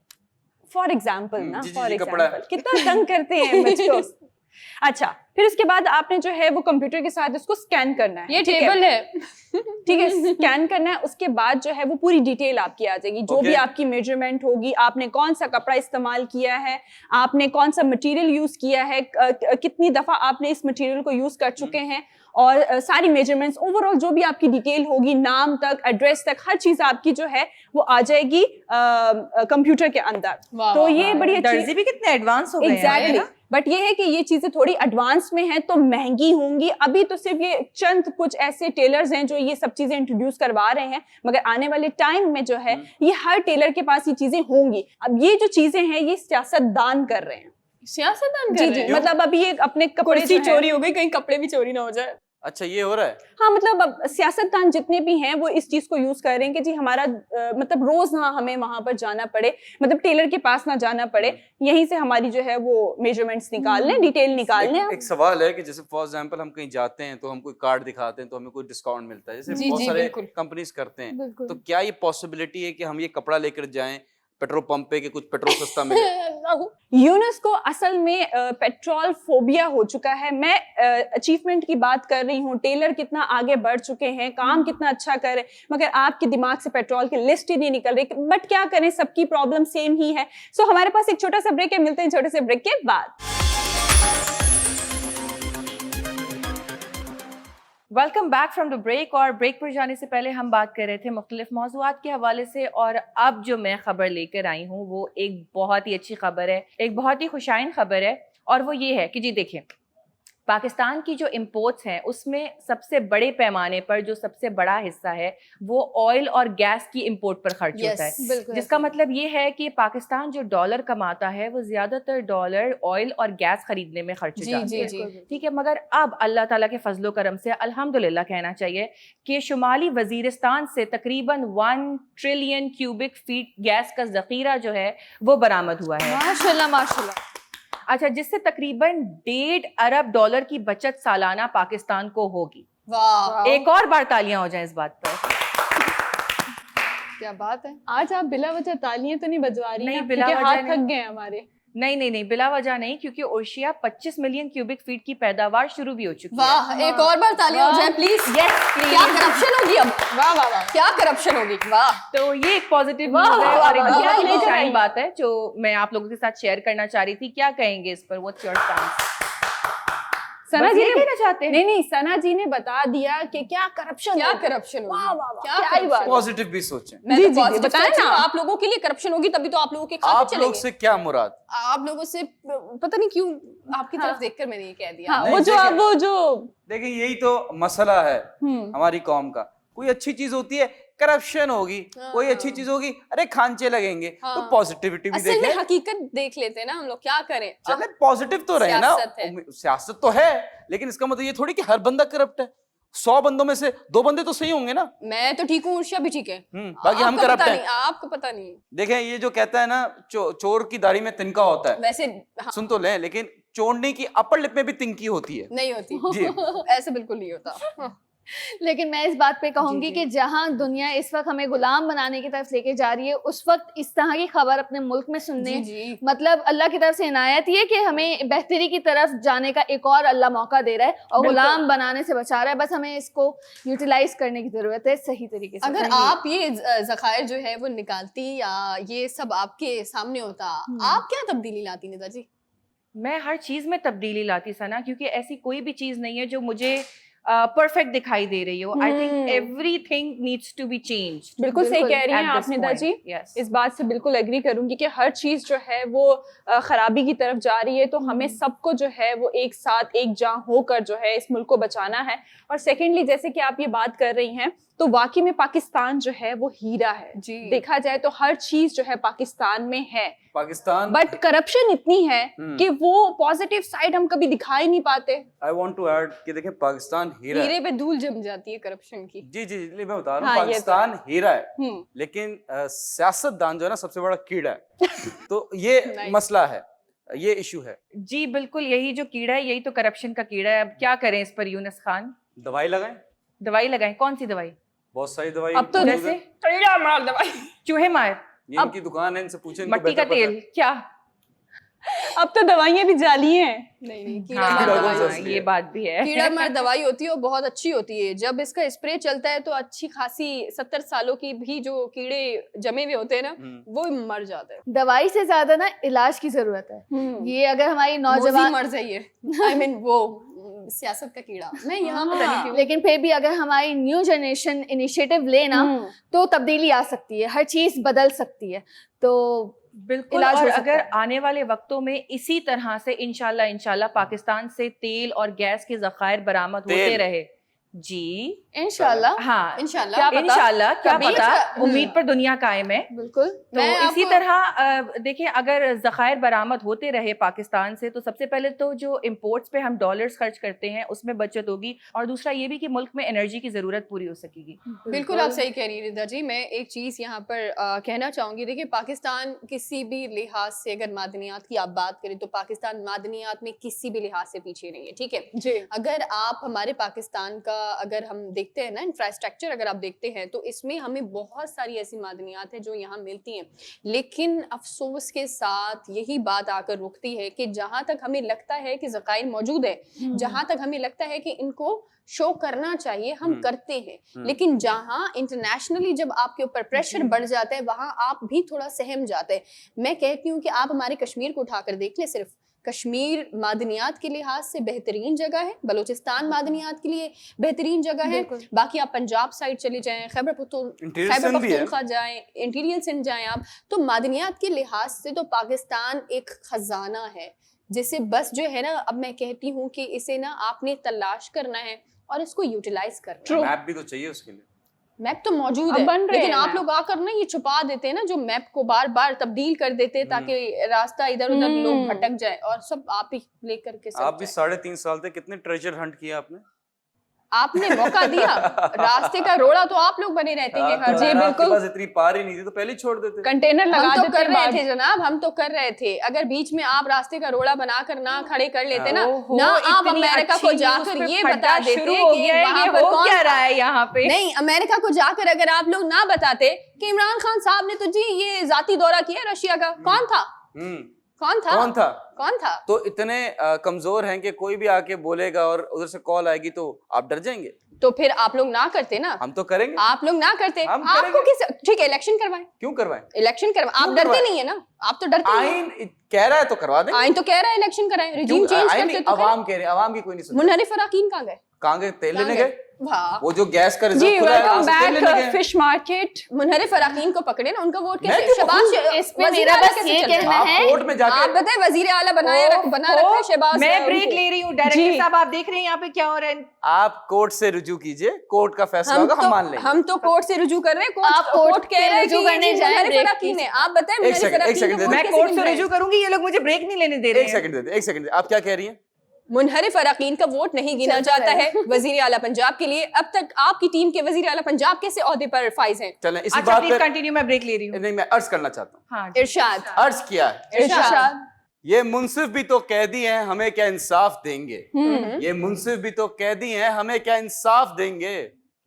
Speaker 4: फॉर एग्जाम्पल ना,
Speaker 5: जी, जी,
Speaker 4: फॉर
Speaker 5: जी, कपड़ा है।
Speaker 4: एग्जाम्पल, कितना तंग करते हैं मुझको। अच्छा, फिर उसके बाद आपने जो है वो कंप्यूटर के साथ इसको स्कैन करना है।
Speaker 3: ये
Speaker 4: ठीक
Speaker 3: टेबल है।
Speaker 4: ठीक है, स्कैन करना है। उसके बाद जो है वो पूरी डिटेल आपकी आ जाएगी, जो भी
Speaker 5: Okay.
Speaker 4: आपकी मेजरमेंट होगी, आपने कौन सा कपड़ा इस्तेमाल किया है, आपने कौन सा मटेरियल यूज किया है, कितनी दफा आपने इस मटेरियल को यूज कर चुके हैं, और सारी मेजरमेंट्स ओवरऑल जो भी आपकी डिटेल होगी, नाम तक, एड्रेस तक, हर चीज आपकी जो है वो आ जाएगी कंप्यूटर के अंदर।
Speaker 3: वाह,
Speaker 4: तो
Speaker 3: वाह,
Speaker 4: ये बड़ी अच्छी
Speaker 1: दर्जी भी कितने एडवांस हो गए हैं
Speaker 4: एग्जैक्टली,
Speaker 1: ना।
Speaker 4: बट ये है कि ये चीजें थोड़ी एडवांस में हैं तो महंगी होंगी। अभी तो सिर्फ ये चंद कुछ ऐसे टेलर्स हैं जो ये सब चीजें इंट्रोड्यूस करवा रहे हैं, मगर आने वाले टाइम में जो है ये हर टेलर के पास ये चीजें होंगी। अब ये जो चीजें हैं ये सियासतदान कर रहे हैं।
Speaker 3: सियासतदान
Speaker 4: जी
Speaker 3: कर
Speaker 4: जी,
Speaker 3: रहे हैं।
Speaker 4: मतलब अभी ये अपने कपड़े
Speaker 3: कुर्सी
Speaker 4: जो है-
Speaker 3: चोरी हो गई, कहीं कपड़े भी चोरी ना हो जाए।
Speaker 5: अच्छा, ये हो रहा है।
Speaker 4: हाँ, मतलब अब सियासतदान जितने भी हैं वो इस चीज को यूज कर रहे हैं कि जी हमारा मतलब रोज ना हमें वहां पर जाना पड़े, मतलब टेलर के पास ना जाना पड़े, यहीं से हमारी जो है वो मेजरमेंट्स निकाल लें, डिटेल निकाल लें।
Speaker 5: एक सवाल है कि जैसे फॉर एग्जांपल हम कहीं जाते हैं तो हम कोई कार्ड दिखाते हैं तो हमें कोई डिस्काउंट मिलता है, जैसे
Speaker 3: जी,
Speaker 5: बहुत
Speaker 3: जी,
Speaker 5: सारे
Speaker 3: बिल्कुल।
Speaker 5: कंपनीज करते हैं।
Speaker 2: बिल्कुल।
Speaker 5: तो क्या ये पॉसिबिलिटी है कि हम ये कपड़ा लेकर जाएं पेट्रोल पंप पे कि कुछ पेट्रोल सस्ता मिले?
Speaker 4: यूनस को असल में पेट्रोल फोबिया हो चुका है। मैं अचीवमेंट की बात कर रही हूँ, टेलर कितना आगे बढ़ चुके हैं, काम कितना अच्छा कर रहे हैं, मगर आपके दिमाग से पेट्रोल की लिस्ट ही नहीं निकल रही। बट क्या करें, सबकी प्रॉब्लम सेम ही है। सो हमारे पास एक छोटा सा ब्रेक है, मिलते हैं छोटे से ब्रेक के बाद।
Speaker 1: Welcome back from the break. और ब्रेक पर जाने से पहले हम बात कर रहे थे मुख्तलिफ मौज़ूआत के हवाले से, और अब जो मैं खबर लेकर आई हूँ वो एक बहुत ही अच्छी खबर है, एक बहुत ही खुशाइन खबर है। और वो ये है कि जी देखिए, पाकिस्तान की जो इंपोर्ट्स हैं उसमें सबसे बड़े पैमाने पर जो सबसे बड़ा हिस्सा है वो ऑयल और गैस की इंपोर्ट पर खर्च
Speaker 3: Yes,
Speaker 1: होता है,
Speaker 2: बिल्कुल
Speaker 1: जिसका
Speaker 2: ऐसे।
Speaker 1: मतलब ये है कि पाकिस्तान जो डॉलर कमाता है वो ज्यादातर डॉलर ऑयल और गैस खरीदने में खर्च
Speaker 3: जी
Speaker 1: जाते
Speaker 3: जी
Speaker 1: हैं।
Speaker 3: जी।
Speaker 1: ठीक है, मगर अब अल्लाह ताला के फजलो करम से अल्हम्दुलिल्लाह कहना चाहिए कि शुमाली वजीरिस्तान से तकरीबन 1 ट्रिलियन क्यूबिक फीट गैस का जखीरा जो है वो बरामद हुआ है।
Speaker 2: माशाल्लाह माशाल्लाह।
Speaker 1: अच्छा, जिससे तकरीबन 1.5 अरब डॉलर की बचत सालाना पाकिस्तान को होगी।
Speaker 3: वाह,
Speaker 1: एक और बार तालियां हो जाएं इस बात पर।
Speaker 3: क्या बात है।
Speaker 4: आज आप बिला वजह तालियां तो नहीं बजवा रही
Speaker 1: नहीं,
Speaker 4: ना?
Speaker 1: बिला
Speaker 4: क्योंकि
Speaker 1: वजह
Speaker 4: हाथ
Speaker 1: नहीं।
Speaker 4: थक गए हमारे।
Speaker 1: नहीं, बिला वजह नहीं, क्योंकि ओशिया 25 मिलियन क्यूबिक फीट की पैदावार शुरू भी हो चुकी है।
Speaker 3: वाह, एक और बार तालियां हो जाए प्लीज।
Speaker 1: यस
Speaker 3: क्या करप्शन होगी अब। वाह वाह वाह, क्या करप्शन होगी। वाह,
Speaker 1: तो ये एक पॉजिटिव
Speaker 3: वाह,
Speaker 1: न्यूज़ है
Speaker 3: वाह,
Speaker 1: और एक
Speaker 3: वाह,
Speaker 1: बहुत ही
Speaker 3: वाह, वाह,
Speaker 1: शाइन
Speaker 3: वाह।
Speaker 1: बात है जो मैं आप लोगों के साथ शेयर करना चाह रही थी। क्या कहेंगे इस पर? What's your stance?
Speaker 4: सना
Speaker 1: बस
Speaker 4: जी
Speaker 1: ये
Speaker 4: ने
Speaker 1: कहना चाहते हैं।
Speaker 4: नहीं, सना जी ने बता दिया कि क्या करप्शन,
Speaker 3: क्या करप्शन होगी।
Speaker 4: वाह, वाह, वाह,
Speaker 3: क्या
Speaker 4: क्या ही
Speaker 3: corruption
Speaker 4: बात है।
Speaker 5: पॉजिटिव भी सोचें।
Speaker 3: मैं
Speaker 4: जी,
Speaker 3: तो
Speaker 4: जी, जी,
Speaker 3: positive
Speaker 4: बताएं
Speaker 3: सोच रही हूँ,
Speaker 4: ना।
Speaker 3: आप लोगों के लिए करप्शन होगी तभी तो आप लोगों के खाते
Speaker 5: आप लोग
Speaker 3: चलेंगे।
Speaker 5: से क्या मुराद?
Speaker 3: आप लोगों से पता नहीं क्यों आपकी तरफ देखकर मैंने ये कह दिया।
Speaker 4: हाँ,
Speaker 5: नहीं,
Speaker 4: वो जो
Speaker 5: देखें-
Speaker 4: अब वो जो
Speaker 5: देखिए, यही तो मसला है हमारी कौम का। कोई अच्छी चीज होती है करप्शन होगी, कोई अच्छी चीज होगी अरे खांचे लगेंगे, तो
Speaker 3: हाँ।
Speaker 5: पॉजिटिविटी भी
Speaker 3: असल में
Speaker 5: देखें।
Speaker 3: हकीकत देख लेते हैं ना हम लोग, क्या करें।
Speaker 5: चले पॉजिटिव तो रहे ना।
Speaker 3: सियासत है।
Speaker 5: सियासत तो है, लेकिन इसका मतलब ये थोड़ी कि हर बंदा करप्ट है। 100 बंदों में से 2 बंदे तो सही होंगे ना।
Speaker 3: मैं तो ठीक हूँ, उर्शिया भी ठीक है।
Speaker 5: बाकी हम
Speaker 3: आपका
Speaker 5: करप्ट
Speaker 3: पता
Speaker 5: हैं।
Speaker 3: नहीं, आपको पता नहीं।
Speaker 5: देखें, ये जो कहता है ना चोर की दाढ़ी में तिनका होता है,
Speaker 3: वैसे हाँ,
Speaker 5: सुन तो लें, लेकिन चोरने की अपर लिप में भी तिनकी होती है।
Speaker 3: नहीं होती
Speaker 5: जी।
Speaker 3: ऐसे बिल्कुल नहीं होता।
Speaker 2: लेकिन मैं इस बात पे कहूंगी
Speaker 1: जी।
Speaker 2: कि जहां दुनिया इस वक्त हमें गुलाम बनाने की तरफ लेके जा रही है, उस वक्त इस तरह की खबर अपने मुल्क में सुनने,
Speaker 3: जी।
Speaker 2: मतलब अल्लाह की तरफ से इनायत ही है कि हमें बेहतरी की तरफ जाने का एक और अल्लाह मौका दे रहा है और गुलाम बनाने से बचा रहा है। बस हमें इसको यूटिलाइज करने की जरूरत है सही तरीके से।
Speaker 3: अगर आप ये जखायर जो है वो निकालती या ये सब आपके सामने होता, आप क्या तब्दीली लाती निदा जी?
Speaker 1: मैं हर चीज में तब्दीली लाती सना, क्योंकि ऐसी कोई भी चीज नहीं है जो मुझे परफेक्ट दिखाई दे रही हो। I think
Speaker 4: hmm.
Speaker 1: Everything needs to be changed
Speaker 4: बिल्कुल सही
Speaker 2: बिल्कुल,
Speaker 4: कह रही हैं
Speaker 1: at
Speaker 4: आप
Speaker 1: this
Speaker 4: Nida ji.
Speaker 1: point. Yes.
Speaker 4: इस बात से बिल्कुल एग्री करूंगी कि हर चीज जो है वो खराबी की तरफ जा रही है, तो हमें सबको जो है वो एक साथ एक जान होकर जो है इस मुल्क को बचाना है। और सेकेंडली, जैसे कि आप ये बात कर रही हैं, तो वाकई में पाकिस्तान जो है वो हीरा है
Speaker 3: जी।
Speaker 4: देखा जाए तो हर चीज जो है पाकिस्तान में है,
Speaker 5: पाकिस्तान,
Speaker 4: बट करप्शन इतनी है
Speaker 5: हम्म।
Speaker 4: कि वो पॉजिटिव साइड हम कभी दिखा ही नहीं पाते।
Speaker 5: आई वांट टू ऐड कि देखें पाकिस्तान हीरा
Speaker 3: हीरे
Speaker 5: है।
Speaker 3: पे धूल जम जाती है करप्शन की।
Speaker 5: जी जी जी, मैं बता रहा हूँ
Speaker 4: हाँ, ये तो
Speaker 5: पाकिस्तान हीरा है,
Speaker 3: हम्म।
Speaker 5: लेकिन सियासतदान जो है ना सबसे बड़ा कीड़ा है। तो ये
Speaker 3: Nice.
Speaker 5: मसला है, ये इशू है।
Speaker 1: जी बिल्कुल, यही जो कीड़ा है यही तो करप्शन का कीड़ा है। अब क्या करें इस पर यूनुस खान?
Speaker 5: दवाई लगाएं,
Speaker 1: दवाई लगाएं, कौन सी दवाई?
Speaker 5: बहुत सारी दवाई
Speaker 4: अब तो
Speaker 5: मौजूद
Speaker 1: जैसे
Speaker 5: है।
Speaker 4: कीड़ा मार दवाई।
Speaker 1: चूहे मार,
Speaker 5: ये इनकी दुकान है, इनसे पूछें, इनको
Speaker 1: मट्टी का
Speaker 5: बेहतर पता है।
Speaker 1: तेल, क्या?
Speaker 4: अब तो दवाइयां भी जाली हैं।
Speaker 3: नहीं कीड़ा
Speaker 1: हाँ,
Speaker 3: मार
Speaker 5: कीड़ा
Speaker 3: दवाई
Speaker 5: कौन सा
Speaker 3: होती
Speaker 5: असली
Speaker 3: है।
Speaker 1: ये बात भी है।
Speaker 3: कीड़ा मार दवाई होती है और बहुत अच्छी होती है। जब इसका स्प्रे चलता है तो अच्छी खासी 70 सालों की भी जो कीड़े जमे हुए होते हैं ना, वो मर जाते हैं।
Speaker 2: दवाई से ज्यादा ना इलाज की जरूरत है। ये अगर हमारी
Speaker 3: मोजी
Speaker 2: नौजवान,
Speaker 3: मर जाइए। आई मीन वो सियासत का कीड़ा। मैं यहाँ पता नहीं क्यों।
Speaker 2: लेकिन फिर भी अगर हमारी न्यू जनरेशन इनिशिएटिव ले ना, तो तब्दीली आ सकती है, हर चीज बदल सकती है। तो
Speaker 1: बिल्कुल,
Speaker 2: इलाज
Speaker 1: और
Speaker 2: हो सकता
Speaker 1: अगर
Speaker 2: है।
Speaker 1: आने वाले वक्तों में इसी तरह से इंशाल्लाह पाकिस्तान से तेल और गैस के जखायर बरामद होते
Speaker 5: तेल।
Speaker 1: रहे, जी
Speaker 2: इंशाल्लाह
Speaker 1: हाँ,
Speaker 3: इंशाल्लाह।
Speaker 4: क्या पता?
Speaker 1: इंशाल्लाह, क्या
Speaker 3: कभी
Speaker 1: पता,
Speaker 3: अच्छा,
Speaker 1: उम्मीद पर दुनिया कायम है।
Speaker 2: बिल्कुल।
Speaker 1: तो
Speaker 3: मैं
Speaker 1: इसी
Speaker 3: आपको-
Speaker 1: तरह देखिए, अगर जखायर बरामद होते रहे पाकिस्तान से, तो सबसे पहले तो जो इंपोर्ट्स पे हम डॉलर्स खर्च करते हैं उसमें बचत होगी, और दूसरा ये भी कि मुल्क में एनर्जी की जरूरत पूरी हो सकेगी।
Speaker 3: बिल्कुल आप सही कह रही हैं रिदा जी। मैं एक चीज यहाँ पर कहना चाहूंगी। देखिए, पाकिस्तान किसी भी लिहाज से, अगर मादनियात की आप बात करें तो पाकिस्तान मादनियात में किसी भी लिहाज से पीछे नहीं है, ठीक है
Speaker 4: जी।
Speaker 3: अगर आप हमारे पाकिस्तान का अगर हम देखते हैं ना इंफ्रास्ट्रक्चर, अगर आप देखते हैं तो इसमें हमें बहुत सारी ऐसी मादनियात है जो यहाँ मिलती हैं, लेकिन अफसोस के साथ यही बात आकर रुकती है कि जहां तक हमें लगता है कि ज़खायर मौजूद है, जहां तक हमें लगता है कि इनको शो करना चाहिए, हम करते हैं, लेकिन जहां इंटरनेशनली जब आपके ऊपर प्रेशर बढ़ जाता है वहां आप भी थोड़ा सहम जाते हैं। मैं कहती हूँ कि आप हमारे कश्मीर को उठाकर देख लें, सिर्फ कश्मीर मादनियात के लिहाज से बेहतरीन जगह है, बलोचिस्तान मादनियात के लिए बेहतरीन जगह है, बाकी आप पंजाब साइड चले जाएं, खैबर पख्तूनख्वा जाएं, इंटीरियर सिंध जाएं आप, तो मादनियात के लिहाज से तो पाकिस्तान एक खजाना है जिसे बस जो है ना, अब मैं कहती हूँ कि इसे ना आपने तलाश करना है और इसको यूटिलाइज करना है।
Speaker 5: मैप भी तो चाहिए उसके लिए।
Speaker 3: मैप तो मौजूद
Speaker 4: अब
Speaker 3: है,
Speaker 4: बन रहे
Speaker 3: लेकिन
Speaker 4: हैं
Speaker 3: आप
Speaker 4: मैप।
Speaker 3: लोग आकर ना ये छुपा देते हैं ना, जो मैप को बार बार तब्दील कर देते हैं ताकि रास्ता इधर उधर लोग भटक जाए, और सब आप ही लेकर के सब
Speaker 5: आप भी
Speaker 3: जाए।
Speaker 5: 3.5 साल थे, कितने ट्रेजर हंट किया आपने?
Speaker 3: आपने मौका दिया, रास्ते का रोड़ा तो आप लोग बने रहते हैं हर
Speaker 4: जी,
Speaker 3: जगह।
Speaker 4: बिल्कुल।
Speaker 5: आपके पास इतनी पार ही नहीं थी तो पहले ही छोड़ देते।
Speaker 4: कंटेनर लगा
Speaker 3: हम तो
Speaker 4: देते
Speaker 3: कर रहे
Speaker 4: बाद।
Speaker 3: थे जनाब, हम तो कर रहे थे। अगर बीच में आप रास्ते का रोड़ा बनाकर ना खड़े कर लेते ना,
Speaker 1: ओहो,
Speaker 3: ना आप
Speaker 1: इतनी
Speaker 3: अमेरिका
Speaker 1: अच्छी
Speaker 3: को
Speaker 1: न्यूज़
Speaker 3: जाकर
Speaker 1: पे
Speaker 3: ये
Speaker 1: फड्डा
Speaker 3: बता देते
Speaker 1: शुरू हो
Speaker 3: कि
Speaker 1: गया है,
Speaker 3: वहां
Speaker 1: ये
Speaker 3: पर
Speaker 1: हो
Speaker 3: कौन
Speaker 1: क्या
Speaker 3: था।
Speaker 1: रहा है यहाँ पे?
Speaker 3: नहीं, अमेरिका को जाकर अगर आप लोग ना बताते कि इमरान खान साहब ने तो जी ये जाती दौरा किया रशिया का, कौन था? कौन था?
Speaker 5: कौन था?
Speaker 3: कौन था?
Speaker 5: तो इतने कमजोर हैं कि कोई भी आके बोलेगा और उधर से कॉल आएगी तो आप डर जाएंगे।
Speaker 3: तो फिर आप लोग ना करते ना,
Speaker 5: हम तो करेंगे।
Speaker 3: आप लोग ना करते,
Speaker 5: हम
Speaker 3: आपको
Speaker 5: करेंगे।
Speaker 3: किस, ठीक है इलेक्शन करवाएं,
Speaker 5: क्यों करवाएं?
Speaker 3: इलेक्शन करवाएं। आप
Speaker 5: क्यों
Speaker 3: डरते
Speaker 5: करवाएं?
Speaker 3: नहीं है ना, आप तो डरते नहीं हैं।
Speaker 5: आइन कह रहा है तो करवा देंगे।
Speaker 3: आइन तो कह रहा है इलेक्शन कराएं, रिजीम
Speaker 5: क्यों?
Speaker 3: चेंज
Speaker 5: आइन
Speaker 3: करते
Speaker 5: नहीं,
Speaker 3: तो करें।
Speaker 5: अवाम कह रहे हैं, अवाम की कोई नहीं सुनता।
Speaker 3: मुनहरिफ अराकीन कहाँ गए?
Speaker 5: कहाँ गए? तेल लेने
Speaker 3: कहाँ
Speaker 5: गए।
Speaker 3: वाह,
Speaker 5: वो जो गैस का
Speaker 4: जी,
Speaker 5: रिजर्व खुला है
Speaker 4: वेलकम
Speaker 5: वहाँ से तेल लेने
Speaker 4: बैक
Speaker 5: गए।
Speaker 4: Fish market.
Speaker 3: मुनहरिफ अराकीन को पकड़े ना, उनका वोट
Speaker 5: मैं
Speaker 3: कैसे?
Speaker 5: क्यों
Speaker 3: शहबाज
Speaker 2: इसमें
Speaker 3: वज़ीर
Speaker 2: मेरा
Speaker 3: आला
Speaker 2: बस
Speaker 3: कैसे
Speaker 2: ये
Speaker 3: चल रहा है?
Speaker 2: कहना
Speaker 5: आप
Speaker 2: है,
Speaker 5: कोर्ट में
Speaker 3: आप
Speaker 5: जाके
Speaker 3: बताए वजीर आला बना रखा है शहबाज।
Speaker 1: मैं ब्रेक
Speaker 3: उनको।
Speaker 1: ले रही हूँ। डायरेक्टर
Speaker 4: जी।
Speaker 1: साहब, आप देख रहे हैं यहाँ पे क्या हो रहा है?
Speaker 5: आप कोर्ट से रुजू कीजिए, कोर्ट का फैसला होगा, हम मान लेंगे।
Speaker 3: हम तो कोर्ट से रुजू कर रहे हैं,
Speaker 2: आप कोर्ट
Speaker 3: कह रहे हैं
Speaker 2: रुजू
Speaker 3: कि
Speaker 2: करने
Speaker 3: ये
Speaker 2: जाएं,
Speaker 3: मुनहरिफ
Speaker 2: ब्रेक
Speaker 3: अराकीन है। आप बताएं
Speaker 5: एक
Speaker 3: मुनहरिफ
Speaker 5: सेकंड, एक
Speaker 3: अराकीन
Speaker 5: सेकंड
Speaker 3: को
Speaker 5: दे
Speaker 1: मैं
Speaker 3: कैसे
Speaker 1: कोर्ट से
Speaker 3: मिल रहा है?
Speaker 1: रुजू करूंगी, ये लोग मुझे ब्रेक नहीं लेने दे रहे
Speaker 5: एक
Speaker 1: हैं।
Speaker 5: सेकंड देते, एक सेकंड। आप क्या कह रही हैं?
Speaker 3: मुनहरिफ अराकीन का वोट नहीं गिना
Speaker 2: चलता
Speaker 3: जाता
Speaker 2: है।
Speaker 3: है वजीर आला पंजाब के लिए। अब तक आपकी टीम के वजीर आला पंजाब कैसे ओहदे पर फाइज हैं?
Speaker 5: चलें इसी
Speaker 1: अच्छा,
Speaker 5: बात
Speaker 1: प्लीज
Speaker 5: पे
Speaker 1: कंटिन्यू, मैं ब्रेक ले रही हूँ।
Speaker 5: नहीं, मैं अर्ज करना चाहता हूँ।
Speaker 1: हाँ जी।
Speaker 3: इरशाद,
Speaker 5: अर्ज किया है,
Speaker 3: इरशाद।
Speaker 5: ये मुंसिफ भी तो कैदी हैं, हमें क्या इंसाफ देंगे? ये मुंसिफ भी तो कैदी हैं, हमें क्या इंसाफ देंगे?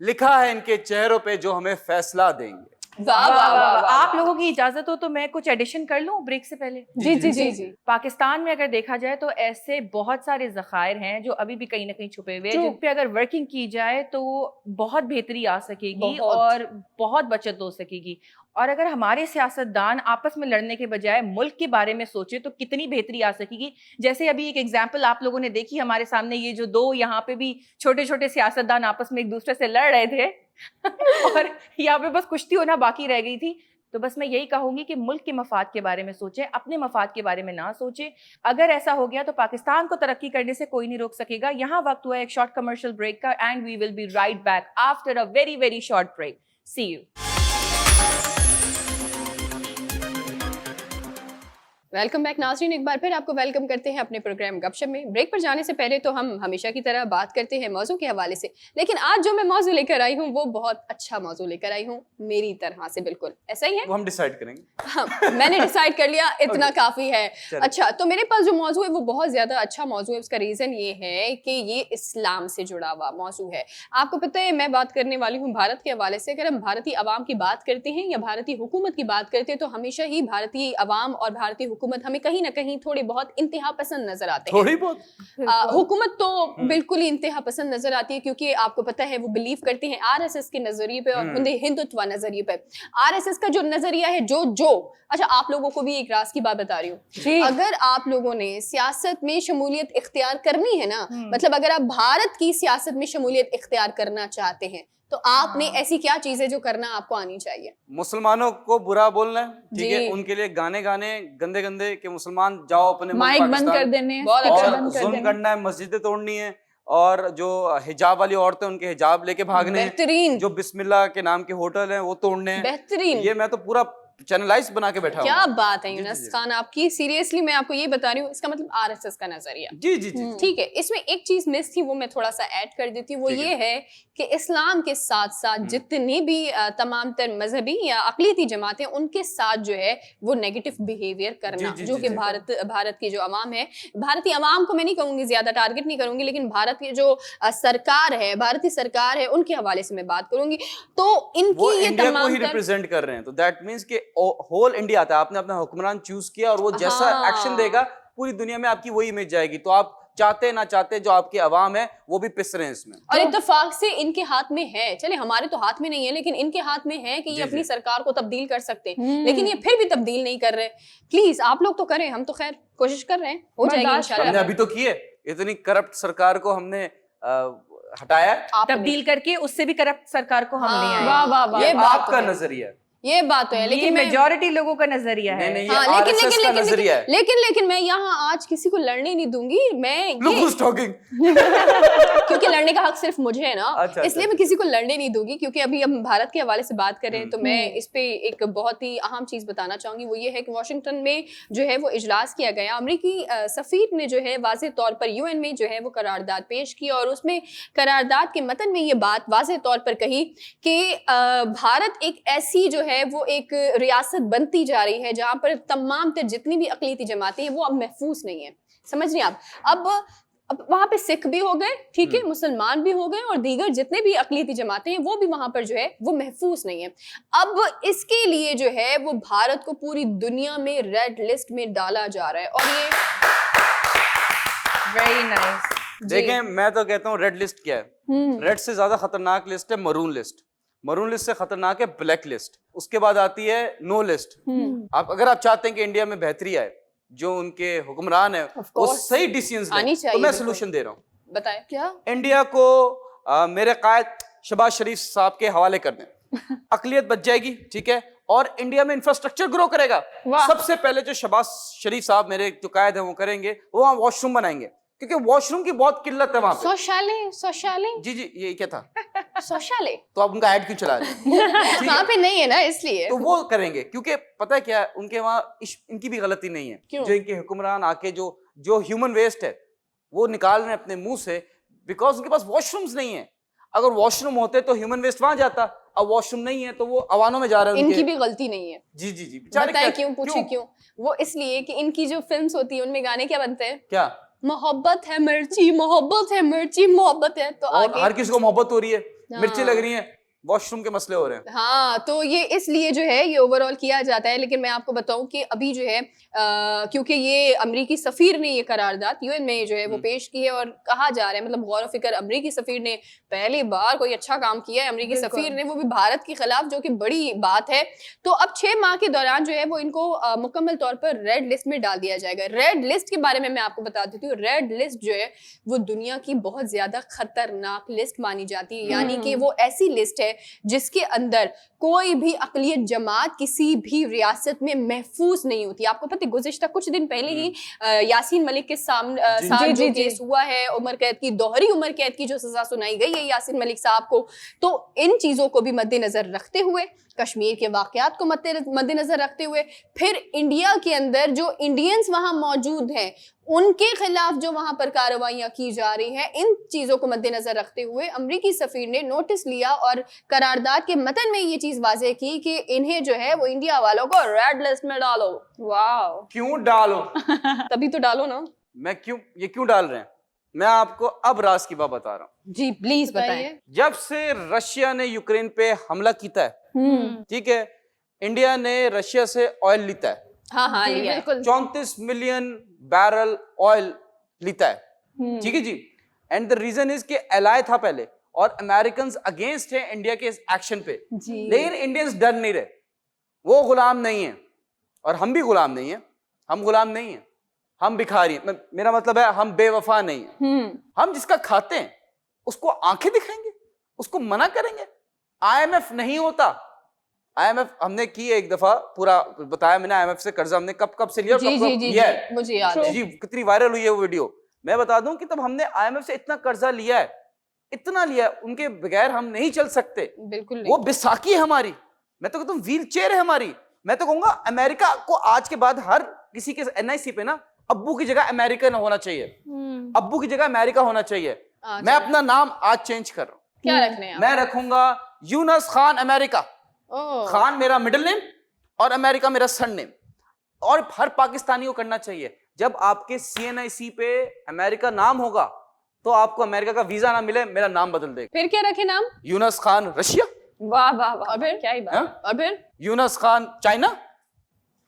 Speaker 5: लिखा है इनके चेहरों पे जो हमें फैसला देंगे।
Speaker 3: वाह वाह वाह
Speaker 1: आप लोगों की इजाजत हो तो मैं कुछ एडिशन कर लूं ब्रेक से पहले।
Speaker 4: जी जी जी जी।
Speaker 1: पाकिस्तान में अगर देखा जाए तो ऐसे बहुत सारे ज़खायर हैं जो अभी भी कहीं ना कहीं छुपे हुए हैं, जिन पे अगर वर्किंग की जाए तो बहुत बेहतरी आ सकेगी और बहुत बचत हो सकेगी। और अगर हमारे सियासतदान आपस में लड़ने के बजाय मुल्क के बारे में सोचे तो कितनी बेहतरी आ सकेगी। जैसे अभी एक एग्जाम्पल आप लोगों ने देखी हमारे सामने, ये जो दो यहाँ पे भी छोटे छोटे सियासतदान आपस में एक दूसरे से लड़ रहे थे और यहाँ पे बस कुश्ती होना बाकी रह गई थी। तो बस मैं यही कहूंगी कि मुल्क के मफाद के बारे में सोचें, अपने मफाद के बारे में ना सोचें। अगर ऐसा हो गया तो पाकिस्तान को तरक्की करने से कोई नहीं रोक सकेगा। यहाँ वक्त हुआ एक शॉर्ट कमर्शियल ब्रेक का and we will be right back after a very very short break. See you.
Speaker 3: Welcome back नाज़रीन, एक बार फिर आपको वेलकम करते हैं अपने प्रोग्राम गपशप में। ब्रेक पर जाने से पहले तो हम हमेशा की तरह बात करते हैं मौजू के हवाले से, लेकिन आज जो मैं मौजू लेकर आई हूँ वो बहुत अच्छा मौजू लेकर आई हूँ, मेरी तरह से बिल्कुल ऐसा ही है।
Speaker 5: वो हम डिसाइड करेंगे।
Speaker 3: हाँ, मैंने डिसाइड कर लिया, इतना काफी है। अच्छा, तो मेरे पास जो मौजू है वो बहुत ज्यादा अच्छा मौजू है। उसका रीजन ये है कि ये इस्लाम से जुड़ा हुआ मौजू है। आपको पता है मैं बात करने वाली हूँ भारत के हवाले से। अगर हम भारतीय अवाम की बात करते हैं या भारतीय हुकूमत की बात करते हैं तो हमेशा ही भारतीय अवाम और भारतीय हुकूमत हमें कहीं ना कहीं थोड़ी बहुत इंतहा पसंद नजर आते हैं।
Speaker 5: थोड़ी बहुत
Speaker 3: हुकूमत तो बिल्कुल ही इंतहा पसंद नजर आती है, क्योंकि आपको पता है वो बिलीव करते हैं आरएसएस के नजरिए पे और हिंदुत्व नजरिए पे। आरएसएस का जो नजरिया है जो अच्छा, आप लोगों को भी एक राज की बात बता रही हूँ। अगर आप लोगों ने सियासत में शमूलियत इख्तियार करनी है ना, मतलब अगर आप भारत की सियासत में शमूलियत इख्तियार करना चाहते हैं तो आपने ऐसी क्या चीजें जो करना आपको आनी चाहिए।
Speaker 5: मुसलमानों को बुरा बोलना है, ठीक है, उनके लिए गाने गंदे गंदे कि मुसलमान जाओ अपने
Speaker 4: माइक बंद कर देने,
Speaker 3: बहुत अच्छा
Speaker 5: जुल्म करना है, मस्जिदें तोड़नी है, और जो हिजाब वाली औरतें उनके हिजाब लेके भागने हैं,
Speaker 3: बेहतरीन,
Speaker 5: जो बिस्मिल्लाह के नाम के होटल हैं वो तोड़ने हैं,
Speaker 3: बेहतरीन।
Speaker 5: ये मैं तो पूरा चैनलाइज बना के बैठा हूं।
Speaker 3: क्या बात है यूनुस खान आपकी, सीरियसली मैं आपको ये बता रही हूँ। इसका मतलब आरएसएस का नजरिया।
Speaker 5: जी जी जी
Speaker 3: ठीक है, इसमें एक चीज मिस थी, वो मैं थोड़ा सा ऐड कर देती हूँ। वो ये है कि इस्लाम के साथ साथ जितनी भी तमाम तर मजहबी या अक़लियती जमातें, उनके साथ जो है वो नेगेटिव बिहेवियर करना, जो कि भारत की जो अवाम है, भारतीय अवाम को मैं नहीं कहूंगी, ज्यादा टारगेट नहीं करूंगी, लेकिन भारत की जो सरकार है, भारतीय सरकार है, उनके हवाले से मैं बात करूंगी। तो इनकी ये
Speaker 5: इंडिया को
Speaker 3: तमाम
Speaker 5: ही रिप्रेजेंट कर रहे हैं, तो दैट मींस कि होल इंडिया आता है। आपने अपना हुक्मरान चूज किया और वो जैसा एक्शन देगा पूरी दुनिया में आपकी वही इमेज जाएगी। तो आप चाहते ना चाहते जो आपके अवाम है वो भी पिस रहे हैं इसमें।
Speaker 3: और इत्तेफाक से इनके हाथ में है, चले हमारे तो हाथ में नहीं है, लेकिन इनके हाथ में है कि ये अपनी सरकार को तब्दील कर सकते हैं, लेकिन ये फिर भी तब्दील नहीं कर रहे। प्लीज आप लोग तो करें, हम तो खैर कोशिश कर रहे हैं, हो जाएगी इंशाल्लाह।
Speaker 5: हमने अभी तो की है, इतनी करप्ट सरकार को हमने हटाया,
Speaker 1: तब्दील करके उससे भी करप्ट सरकार को हम ले आए।
Speaker 3: वाह वाह वाह,
Speaker 5: ये आपका नजरिया है,
Speaker 3: ये बात तो है, लेकिन
Speaker 1: मेजॉरिटी लोगों का नजरिया है।
Speaker 5: नहीं, हाँ,
Speaker 3: लेकिन मैं यहाँ आज किसी को लड़ने नहीं दूंगी। मैं क्योंकि लड़ने का हक सिर्फ मुझे है ना, इसलिए मैं किसी को लड़ने नहीं दूंगी। क्योंकि अभी हम भारत के हवाले से बात करें तो मैं इस पे एक बहुत ही अहम चीज बताना चाहूंगी। वो ये है कि वॉशिंगटन में जो है वो इजलास किया गया। अमेरिकी सफीर ने जो है वाज़ेह तौर पर यूएन में जो है वो करारदाद पेश की, और उसमें करारदाद के मतन में ये बात वाज़ेह तौर पर कही कि भारत एक ऐसी जो है वो एक रियासत बनती जा रही है जहां पर तमाम तर जितनी भी अक़लियती जमातें हैं वो अब महफूज नहीं है। समझ रही हैं आप? अब वहां पे सिख भी हो गए, ठीक है, मुसलमान भी हो गए, और दीगर जितने भी अक़लियती जमातें हैं वो भी वहां पर जो है वो महफूज नहीं है। अब इसके लिए जो है वो भारत को पूरी दुनिया में रेड लिस्ट में डाला जा रहा है। और ये
Speaker 1: वेरी नाइस।
Speaker 5: देखें, मैं तो कहता हूँ रेड लिस्ट क्या है? रेड से ज्यादा खतरनाक लिस्ट है मरून लिस्ट। मरून लिस्ट से खतरनाक है ब्लैक लिस्ट। उसके बाद आती है नो लिस्ट। अगर आप चाहते हैं कि इंडिया में बेहतरी आए, जो उनके हुक्मरान है वो सही डिसीजंस लें, तो मैं सोल्यूशन दे रहा हूँ।
Speaker 3: बताएं क्या?
Speaker 5: इंडिया को मेरे कायद शहबाज शरीफ साहब के हवाले कर दें, अकलियत बच जाएगी, ठीक है, और इंडिया में इंफ्रास्ट्रक्चर ग्रो करेगा। सबसे पहले जो शहबाज शरीफ साहब मेरे जो कायद है वो करेंगे, वो वहाँ वॉशरूम बनाएंगे, क्योंकि वॉशरूम की बहुत किल्लत है वहाँ पे।
Speaker 3: शौचालय
Speaker 5: जी जी, ये क्या था?
Speaker 3: शौचालय।
Speaker 5: तो आप उनका ऐड क्यों चला रहे हैं?
Speaker 3: वहाँ पे नहीं है ना, इसलिए
Speaker 5: तो वो करेंगे, क्योंकि पता है क्या है, उनके वहाँ इनकी भी गलती नहीं है। जो इनके हुक्मरान आके जो ह्यूमन वेस्ट है वो निकाल रहे हैं अपने मुंह से, बिकॉज उनके पास वॉशरूम्स नहीं है। अगर वॉशरूम होते तो ह्यूमन वेस्ट वहां जाता, अब वॉशरूम नहीं है तो वो अवानों में जा रहे हैं।
Speaker 3: इनकी भी गलती नहीं है।
Speaker 5: जी जी जी,
Speaker 3: बताएं क्यों? पूछे क्यों? वो इसलिए कि इनकी जो फिल्म्स होती है उनमें गाने क्या बनते हैं?
Speaker 5: क्या?
Speaker 3: मोहब्बत है मिर्ची, मोहब्बत है मिर्ची, मोहब्बत है। तो
Speaker 5: और
Speaker 3: आगे
Speaker 5: हर किसी को मोहब्बत हो रही है, मिर्ची लग रही है, वॉशरूम के मसले हो रहे हैं।
Speaker 3: हाँ, तो ये इसलिए जो है ये ओवरऑल किया जाता है, लेकिन मैं आपको बताऊं कि अभी जो है क्योंकि ये अमरीकी सफीर ने ये करारदाद यूएन में जो है वो पेश की है और कहा जा रहा है, मतलब गौर फिक्र अमरीकी सफीर ने पहली बार कोई अच्छा काम किया है, अमरीकी सफीर ने, वो भी भारत के खिलाफ, जो कि बड़ी बात है। तो अब 6 माह के दौरान जो है वो इनको मुकम्मल तौर पर रेड लिस्ट में डाल दिया जाएगा। रेड लिस्ट के बारे में मैं आपको बता देती हूँ। रेड लिस्ट जो है वो दुनिया की बहुत ज्यादा खतरनाक लिस्ट मानी जाती है, यानी कि वो ऐसी लिस्ट है जिसके अंदर कोई भी अक़लियत जमात किसी भी रियासत में महफूज नहीं होती। आपको पता है गुज़िश्ता कुछ दिन पहले ही यासीन मलिक के साथ जो केस हुआ है, उम्र कैद की, दोहरी उम्र कैद की जो सजा सुनाई गई है यासीन मलिक साहब को, तो इन चीजों को भी मद्देनजर रखते हुए, कश्मीर के वाकयात को मद्देनजर रखते हुए, फिर इंडिया के अंदर जो इंडियंस वहां मौजूद हैं उनके खिलाफ जो वहां पर कार्रवाइयां की जा रही हैं, इन चीजों को मद्देनजर रखते हुए अमरीकी सफीर ने नोटिस लिया और करारदाद के मतन में ये चीज वाज़ेह की कि इन्हें जो है वो इंडिया वालों को रेड लिस्ट में डालो।
Speaker 4: वाओ,
Speaker 5: क्यों डालो?
Speaker 3: तभी तो डालो ना।
Speaker 5: मैं क्यों डाल रहे हैं? मैं आपको अब राज की बात बता रहा हूँ।
Speaker 3: जी प्लीज बताइए।
Speaker 5: जब से रशिया ने यूक्रेन पे हमला किया है, ठीक है, इंडिया ने रशिया से ऑयल लिया है।
Speaker 3: हाँ लिया है।
Speaker 5: 34 मिलियन बैरल ऑयल लिया है, ठीक है जी। एंड द रीजन इज कि एलाय था पहले और अमेरिकन अगेंस्ट है इंडिया के इस एक्शन पे, लेकिन इंडियंस डर नहीं रहे। वो गुलाम नहीं है और हम भी गुलाम नहीं है। हम गुलाम नहीं है, हम भिखारी हैं। मेरा मतलब है हम बेवफा नहीं है। हम जिसका खाते हैं उसको आंखें दिखाएंगे, उसको मना करेंगे? आईएमएफ नहीं होता। आईएमएफ हमने की एक दफा, पूरा बताया मैंने, आईएमएफ से कर्जा हमने कब से लिया,
Speaker 3: मुझे याद है
Speaker 5: जी, कितनी वायरल हुई है वो वीडियो। मैं बता दूं कि तब हमने आईएमएफ से इतना कर्जा लिया है, इतना लिया है, उनके बगैर हम नहीं चल सकते।
Speaker 3: बिल्कुल नहीं।
Speaker 5: वो बैसाखी है हमारी। मैं तो कहता हूं व्हील चेयर है हमारी। मैं तो कहूंगा अमेरिका को आज के बाद हर किसी के एनआईसी पे ना अब्बू की जगह अमेरिका होना चाहिए, अब्बू की जगह अमेरिका होना चाहिए। मैं अपना नाम आज चेंज कर रहा हूं।
Speaker 3: क्या रखने हैं?
Speaker 5: मैं रखूंगा यूनस खान अमेरिका। खान मेरा मिडिल नेम और अमेरिका मेरा सन नेम। और हर पाकिस्तानी को करना चाहिए, जब आपके सीएनआईसी पे अमेरिका नाम होगा तो आपको अमेरिका का वीजा ना मिले, मेरा नाम बदल देगा।
Speaker 3: फिर क्या रखे नाम?
Speaker 5: यूनस खान रशिया।
Speaker 4: वाह वाह वाह,
Speaker 3: और फिर
Speaker 4: क्या ही बात।
Speaker 3: और फिर
Speaker 5: यूनस खान चाइना।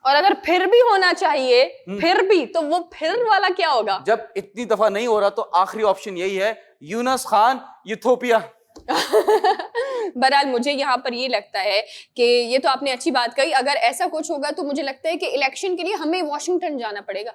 Speaker 3: और अगर फिर भी होना चाहिए, फिर भी, तो वो फिर वाला क्या होगा?
Speaker 5: जब इतनी दफा नहीं हो रहा तो आखिरी ऑप्शन यही है, यूनस खान यूथोपिया।
Speaker 3: बहरहाल मुझे यहाँ पर ये लगता है कि ये तो आपने अच्छी बात कही। अगर ऐसा कुछ होगा तो मुझे लगता है कि इलेक्शन के लिए हमें वॉशिंगटन जाना पड़ेगा।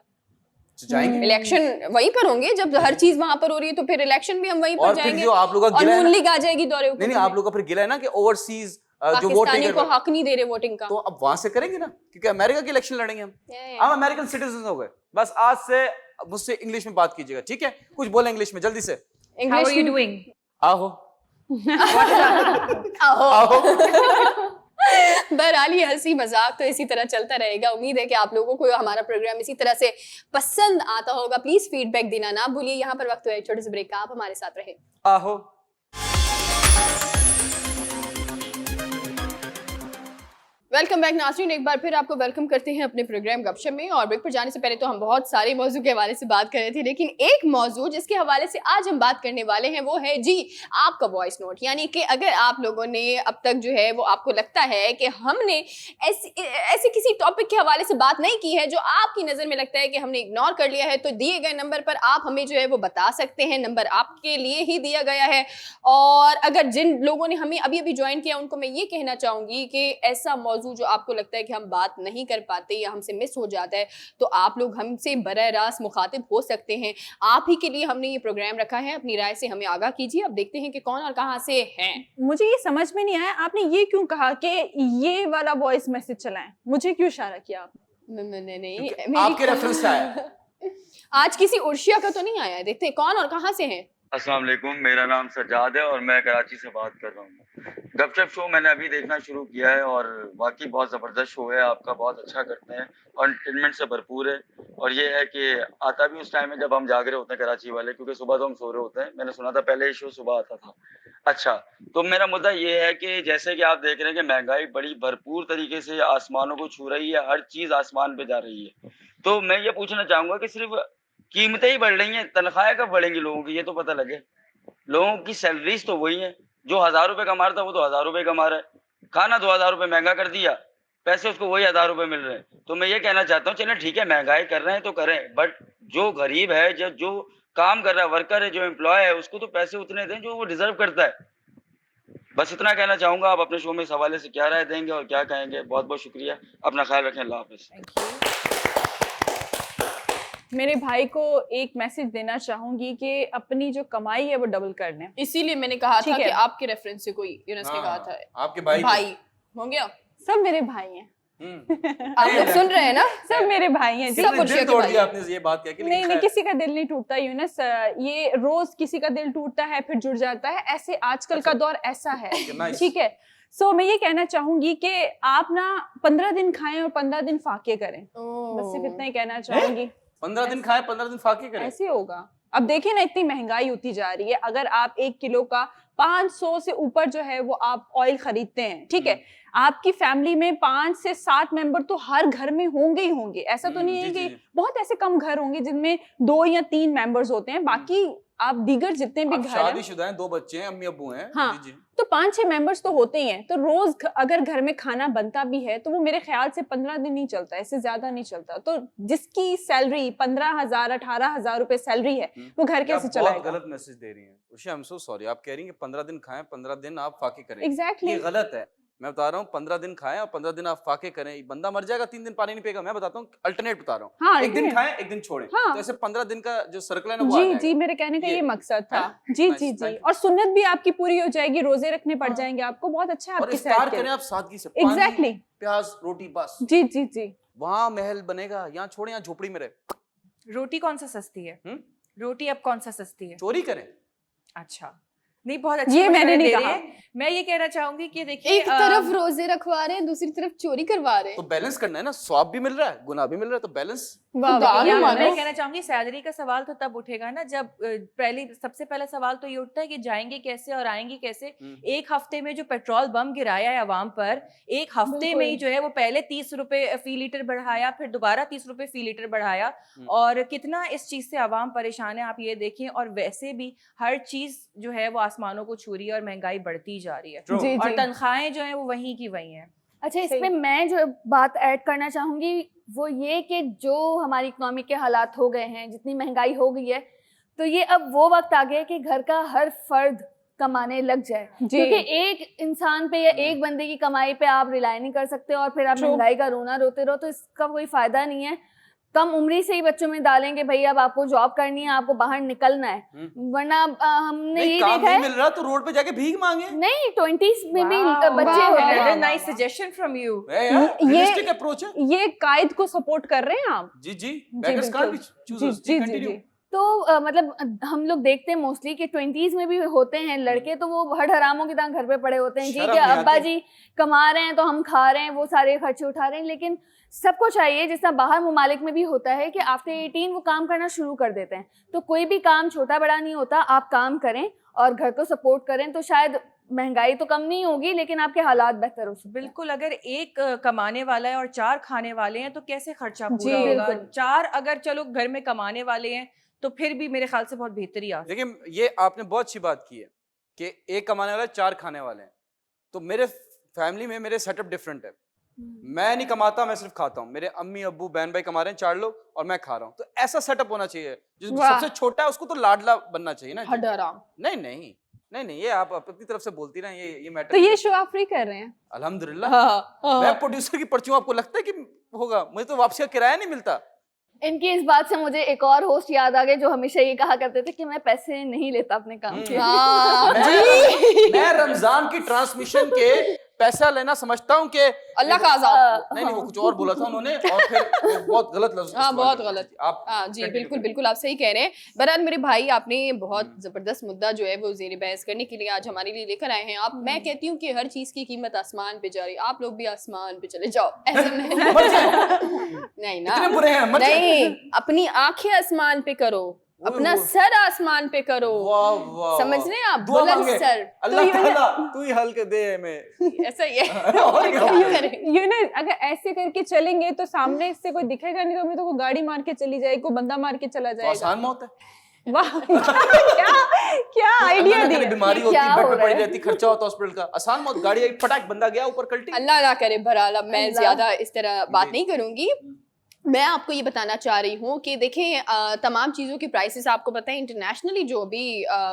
Speaker 5: जाएंगे
Speaker 3: इलेक्शन वहीं पर होंगे, जब हर चीज वहां पर हो रही है तो फिर इलेक्शन भी हम वहीं पर जाएंगे।
Speaker 5: जो आप लोगों का
Speaker 3: और
Speaker 5: गिला है
Speaker 3: नून
Speaker 5: ना,
Speaker 3: लीग आ जाएगी दौरे ऊपर।
Speaker 5: नहीं आप लोगों का फिर गिला है ना कि ओवरसीज जो
Speaker 3: पाकिस्तानी
Speaker 5: वोटिंग
Speaker 3: को हक नहीं दे रहे वोटिंग का,
Speaker 5: तो अब वहां से करेंगे ना, क्योंकि अमेरिका की इलेक्शन लड़ेंगे हम अमेरिकन सिटीजन हो गए। बस आज से मुझसे इंग्लिश में बात कीजिएगा, ठीक है? कुछ बोले इंग्लिश में जल्दी से।
Speaker 1: How are you doing?
Speaker 5: आहो
Speaker 3: आहो। बहरहाल ये हंसी मजाक तो इसी तरह चलता रहेगा। उम्मीद है कि आप लोगों को हमारा प्रोग्राम इसी तरह से पसंद आता होगा। प्लीज फीडबैक देना ना भूलिए। यहाँ पर वक्त हुआ एक छोटे से ब्रेक का, आप हमारे साथ रहे।
Speaker 5: आहो।
Speaker 3: वेलकम बैक नाज़रीन, एक बार फिर आपको वेलकम करते हैं अपने प्रोग्राम गपशप में। और ब्रेक पर जाने से पहले तो हम बहुत सारे मौजू के हवाले से बात कर रहे थे, लेकिन एक मौजू जिसके हवाले से आज हम बात करने वाले हैं वो है जी आपका वॉइस नोट। यानी कि अगर आप लोगों ने अब तक जो है वो आपको लगता है कि हमने ऐसे किसी टॉपिक के हवाले से बात नहीं की है जो आपकी नज़र में लगता है कि हमने इग्नोर कर लिया है, तो दिए गए नंबर पर आप हमें जो है वो बता सकते हैं। नंबर आपके लिए ही दिया गया है। और अगर जिन लोगों ने हमें अभी अभी ज्वाइन किया उनको मैं ये कहना चाहूँगी कि ऐसा मौजू जो आपको लगता है कि हम बात नहीं कर पाते या हमसे मिस हो जाता है, तो आप लोग हमसे बराह रास्त मुखातिब हो सकते हैं। आप ही के लिए हमने ये प्रोग्राम रखा है। अपनी राय से हमें आगाह कीजिए। अब देखते हैं कि कौन और कहां से हैं।
Speaker 4: मुझे ये समझ में नहीं आया, आपने ये क्यों कहा कि ये वाला वॉइस मैसेज चलाएं? मुझे क्यों इशारा किया आपने?
Speaker 3: मैंने नहीं,
Speaker 5: आपके रेफरेंस से आया।
Speaker 3: आज किसी उर्शिया का तो नहीं आया है। देखते हैं कौन और कहां से हैं।
Speaker 6: अस्सलाम वालेकुम, मेरा नाम सज्जाद है और मैं कराची से बात कर रहा हूँ। गपशप शो मैंने अभी देखना शुरू किया है और वाकई बहुत ज़बरदस्त शो है। आपका बहुत अच्छा करते हैं और एंटरटेनमेंट से भरपूर है। और ये है कि आता भी उस टाइम में जब हम जाग रहे होते हैं कराची वाले, क्योंकि सुबह तो हम सो रहे होते हैं। मैंने सुना था पहले ये शो सुबह आता था। अच्छा, तो मेरा मुद्दा ये है कि जैसे कि आप देख रहे हैं कि महंगाई बड़ी भरपूर तरीके से आसमानों को छू रही है, हर चीज़ आसमान पे जा रही है। तो मैं ये पूछना चाहूँगा कि सिर्फ कीमतें ही बढ़ रही हैं, तनख्वाहें कब बढ़ेंगी लोगों की, ये तो पता लगे। लोगों की सैलरीज तो वही है, जो 1000 रुपए कमा रहा था वो तो 1000 रुपए कमा रहा है, खाना 2000 रुपए महंगा कर दिया, पैसे उसको वही 1000 रुपए मिल रहे हैं। तो मैं ये कहना चाहता हूँ, चलें ठीक है महंगाई कर रहे हैं तो करें, बट जो गरीब है, जो काम कर रहा है, वर्कर है, जो एम्प्लॉय है, उसको तो पैसे उतने दें जो वो डिजर्व करता है। बस इतना कहना चाहूंगा। आप अपने शो में इस हवाले से क्या राय देंगे और क्या कहेंगे? बहुत बहुत शुक्रिया, अपना ख्याल रखें, अल्लाह हाफिज़।
Speaker 4: मेरे भाई को एक मैसेज देना चाहूंगी कि अपनी जो कमाई है वो डबल कर लें।
Speaker 3: इसीलिए मैंने कहा
Speaker 4: ठीक
Speaker 3: था
Speaker 4: है।
Speaker 3: कि आपके रेफरेंस से कोई यूनस ने कहा था
Speaker 5: आपके भाई
Speaker 3: भाई हो गया।
Speaker 4: सब मेरे भाई हैं।
Speaker 3: आप लोग सुन रहे हैं ना?
Speaker 4: सब मेरे भाई हैं जी।
Speaker 3: सब कुछ
Speaker 5: दिल तोड़ दिया आपने ये बात कह के,
Speaker 4: नहीं नहीं, किसी का दिल नहीं टूटता यूनस, ये रोज किसी का दिल टूटता है फिर जुड़ जाता है, ऐसे आजकल का दौर ऐसा है।
Speaker 5: nice.
Speaker 4: ठीक है, सो मैं ये कहना चाहूंगी कि आप ना 15 दिन खाएं और 15 दिन फाके करें, बस सिर्फ इतना ही कहना चाहूंगी।
Speaker 5: 15 दिन खाए 15 दिन फाके करें,
Speaker 4: ऐसे होगा। अब देखिए ना, इतनी महंगाई होती जा रही है, अगर आप 1 किलो का 500 से ऊपर जो है वो आप ऑयल खरीदते हैं, ठीक है, आपकी फैमिली में 5 से 7 मेंबर तो हर घर में होंगे ही होंगे। ऐसा तो नहीं है कि बहुत ऐसे कम घर होंगे जिनमें 2 या 3 मेंबर्स होते हैं, बाकी आप दीगर जितने भी घर हैं,
Speaker 5: शादीशुदा हैं, 2 बच्चे हैं, अम्मी अब्बू हैं,
Speaker 4: हाँ,
Speaker 5: जी जी,
Speaker 4: तो 5-6 मेंबर्स तो होते ही हैं। तो रोज अगर घर में खाना बनता भी है तो वो मेरे ख्याल से 15 दिन नहीं चलता, इससे ज्यादा नहीं चलता। तो जिसकी सैलरी 15,000 18,000 रुपए सैलरी है, वो घर कैसे
Speaker 5: आप
Speaker 4: चलाएगा?
Speaker 5: बहुत गलत मैसेज दे रही हैं उर्शी, आई एम सो सॉरी। आप कह रही हैं कि 15 दिन खाएं 15 दिन आप फाके करें,
Speaker 4: एग्जैक्टली
Speaker 5: ये गलत है। मैं बता रहा हूँ 15 दिन खाएं और 15 दिन आप फाके करें, बंदा मर जाएगा 3 दिन पानी नहीं पिएगा। मैं बताता हूँ, अल्टरनेट बता रहा हूँ,
Speaker 4: हाँ,
Speaker 5: एक दिन
Speaker 4: alternate।
Speaker 5: खाएं एक दिन छोड़ें,
Speaker 4: हाँ।
Speaker 5: तो ऐसे 15 दिन का जो सर्कल है ना वो आ
Speaker 4: जी
Speaker 5: जाएगा।
Speaker 4: जी, मेरे कहने का ये मकसद था।
Speaker 5: है?
Speaker 4: जी
Speaker 5: Nice,
Speaker 4: ji ji,
Speaker 5: thank you।
Speaker 4: और सुन्नत भी आपकी पूरी हो जाएगी, रोजे रखने पड़ जाएंगे आपको, बहुत अच्छा है
Speaker 5: और
Speaker 4: आपकी
Speaker 5: इफ्तार
Speaker 4: सेहत के
Speaker 5: करें
Speaker 4: लिए।
Speaker 5: आप सादगी से, पानी,
Speaker 4: एग्जैक्टली,
Speaker 5: प्याज रोटी, बस।
Speaker 4: जी जी जी।
Speaker 5: वहाँ महल बनेगा, यहाँ छोड़े, यहाँ झोपड़ी में रहे।
Speaker 1: रोटी कौन सा सस्ती है? रोटी अब कौन सा सस्ती है?
Speaker 5: चोरी करें।
Speaker 1: अच्छा, नहीं, बहुत अच्छी
Speaker 4: ये मैंने
Speaker 1: मशवरे
Speaker 4: नहीं
Speaker 1: दे रही
Speaker 4: कहा।
Speaker 1: है। मैं ये कहना चाहूंगी कि देखिए,
Speaker 3: एक तरफ रोजे रखवा रहे हैं, दूसरी तरफ चोरी करवा रहे
Speaker 5: तो
Speaker 3: हैं।
Speaker 5: बैलेंस करना है ना, स्वाब भी मिल रहा है, गुनाह भी मिल रहा है, तो बैलेंस।
Speaker 4: वाह
Speaker 3: खुदा
Speaker 4: वाह,
Speaker 3: ने
Speaker 4: यार,
Speaker 3: मानो।
Speaker 1: मैं कहना चाहूंगी सैलरी का सवाल तो तब उठेगा ना जब सबसे पहला सवाल तो ये उठता है कि जाएंगे कैसे और आएंगे कैसे। एक हफ्ते में जो पेट्रोल बम गिराया है अवाम पर, एक हफ्ते में ही जो है वो पहले 30 रुपए फी लीटर बढ़ाया, फिर दोबारा 30 रुपए फी लीटर बढ़ाया, और कितना इस चीज से अवाम परेशान है आप ये देखें। और वैसे भी हर चीज जो है वो आसमानों को छू रही है और महंगाई बढ़ती जा रही है,
Speaker 4: जी
Speaker 1: और
Speaker 4: जी।
Speaker 1: तनख्वाहें जो है वो वहीं की वहीं है।
Speaker 2: अच्छा, इसमें मैं जो बात ऐड करना चाहूंगी वो ये कि जो हमारी इकोनॉमी के हालात हो गए हैं, जितनी महंगाई हो गई है, तो ये अब वो वक्त आ गया है कि घर का हर फर्द कमाने लग जाए, क्योंकि एक इंसान पे या एक बंदे की कमाई पे आप रिलाई नहीं कर सकते और फिर आप
Speaker 4: True।
Speaker 2: महंगाई का रोना रोते रहो, तो इसका कोई फायदा नहीं है। कम उम्री से ही बच्चों में डालेंगे भाई अब आपको जॉब करनी है, आपको बाहर निकलना है, वरना हमने ये
Speaker 5: काम
Speaker 2: देखा
Speaker 5: नहीं
Speaker 2: है,
Speaker 5: मिल रहा तो रोड पे जाके भीख मांगे।
Speaker 2: नहीं 20s में भी
Speaker 1: Wow,
Speaker 2: बच्चे
Speaker 1: wow,
Speaker 2: होते
Speaker 1: another
Speaker 2: हैं।
Speaker 1: nice suggestion from you.
Speaker 5: Realistic approach है।
Speaker 4: ये कायद को सपोर्ट कर रहे हैं आप?
Speaker 5: जी जी, beggars
Speaker 4: बिल्कुल।
Speaker 5: can't be choosers।
Speaker 4: Ji, ji,
Speaker 5: continue।
Speaker 4: जी।
Speaker 2: तो मतलब हम लोग देखते हैं मोस्टली कि 20s में भी होते हैं लड़के, तो वो हर हरामों की तरह घर पे पड़े होते हैं, जी
Speaker 5: शर्म
Speaker 2: कि
Speaker 5: नहीं
Speaker 2: अब्बा
Speaker 5: आती।
Speaker 2: जी कमा रहे हैं तो हम खा रहे हैं, वो सारे खर्चे उठा रहे हैं। लेकिन सबको चाहिए, जिस तरह बाहर मुमालिक में भी होता है कि आफ्टर 18 वो काम करना शुरू कर देते हैं। तो कोई भी काम छोटा बड़ा नहीं होता, आप काम करें और घर को सपोर्ट करें तो शायद महंगाई तो कम नहीं होगी लेकिन आपके हालात बेहतर हो सकते हैं।
Speaker 1: बिल्कुल, अगर एक कमाने वाला है और 4 खाने वाले हैं तो कैसे खर्चा
Speaker 4: जी,
Speaker 1: पूरा होगा?
Speaker 2: बिल्कुल।
Speaker 1: 4 अगर चलो घर में कमाने वाले हैं तो फिर भी मेरे ख्याल से बहुत बेहतरी आ सकती है।
Speaker 5: देखिए, ये आपने बहुत अच्छी बात की है कि एक कमाने वाला 4 खाने वाले हैं। तो मेरे फैमिली में मेरे सेटअप डिफरेंट है। मैं नहीं कमाता, मैं सिर्फ खाता हूँ। मेरे अम्मी अब्बू बहन भाई कमा रहे हैं 4 लोग और मैं खा रहा हूँ। तो ऐसा सेटअप होना चाहिए। जो
Speaker 4: वाह।
Speaker 5: सबसे छोटा है उसको तो लाडला बनना चाहिए ना।
Speaker 3: हड हराम।
Speaker 5: नहीं नहीं नहीं नहीं, ये आप अपनी तरफ से बोलती ना, ये मैटर।
Speaker 4: तो ये शो आप फ्री कर रहे हैं?
Speaker 5: अल्हम्दुलिल्लाह।
Speaker 3: हाँ,
Speaker 5: मैं प्रोड्यूसर की पर्ची हूँ, आपको लगता है कि होगा? मुझे तो वापसी का किराया नहीं मिलता।
Speaker 2: इनकी इस बात से मुझे एक और होस्ट याद आ गए जो हमेशा ये कहा करते थे कि मैं पैसे नहीं लेता अपने काम के।
Speaker 3: हाँ,
Speaker 5: मैं रमजान की ट्रांसमिशन के पैसा लेना समझता हूँ कि
Speaker 3: अल्लाह का अज़ाब।
Speaker 5: नहीं नहीं, वो कुछ और बोला था उन्होंने और फिर वो बहुत गलत लफ्ज
Speaker 3: हाँ,
Speaker 5: इस्तेमाल
Speaker 3: बहुत
Speaker 5: किया।
Speaker 3: गलत।
Speaker 5: आप
Speaker 3: हाँ जी,
Speaker 5: continue
Speaker 3: बिल्कुल
Speaker 5: करें।
Speaker 3: बिल्कुल आप सही कह रहे हैं। बहरहाल मेरे भाई, आपने बहुत जबरदस्त मुद्दा जो है वो ज़ेर बहस करने के लिए आज हमारे लिए लेकर आए हैं। आप, मैं कहती हूँ कि हर चीज की कीमत आसमान पे जा रही है, आप लोग भी आसमान पे चले जाओ। ऐसे नहीं ना,
Speaker 5: इतने बुरे हैं, मत जाओ।
Speaker 3: नहीं, अपनी आंखें आसमान पे करो, अपना सर आसमान पे करो।
Speaker 5: वाह वाह,
Speaker 3: समझ रहे हैं आप?
Speaker 5: दुआ
Speaker 3: बुलंद
Speaker 5: मांगे।
Speaker 3: सर।
Speaker 5: अल्लाह ताला तू ही हल के दे हमें।
Speaker 3: ऐसा ही है।
Speaker 5: और क्या?
Speaker 3: क्या करें?
Speaker 4: यू नो, अगर ऐसे करके चलेंगे तो सामने से कोई दिखेगा नहीं, तो हमें तो कोई गाड़ी मार के चली जाएगी, कोई बंदा मार के चला
Speaker 5: तो
Speaker 4: जाएगा।
Speaker 5: आसान मौत है।
Speaker 4: वाह क्या आइडिया
Speaker 5: अल्लाह ना करे
Speaker 4: दिया।
Speaker 5: बीमारी
Speaker 2: ये
Speaker 5: होती
Speaker 2: क्या
Speaker 5: बेड
Speaker 2: हो
Speaker 5: पे
Speaker 2: रहा
Speaker 5: पड़ी
Speaker 2: है?
Speaker 5: रहती, खर्चा होता हॉस्पिटल का, आसान मौत, गाड़ी आई पटाक बंदा गया ऊपर कल्टी।
Speaker 3: अल्लाह ना करे बहरहाल, अब मैं
Speaker 2: अल्लाह।
Speaker 3: ज्यादा इस तरह बात
Speaker 5: जी।
Speaker 3: नहीं करूंगी। मैं आपको ये बताना चाह रही हूँ कि देखें तमाम चीज़ों की प्राइसेस आपको पता है इंटरनेशनली जो भी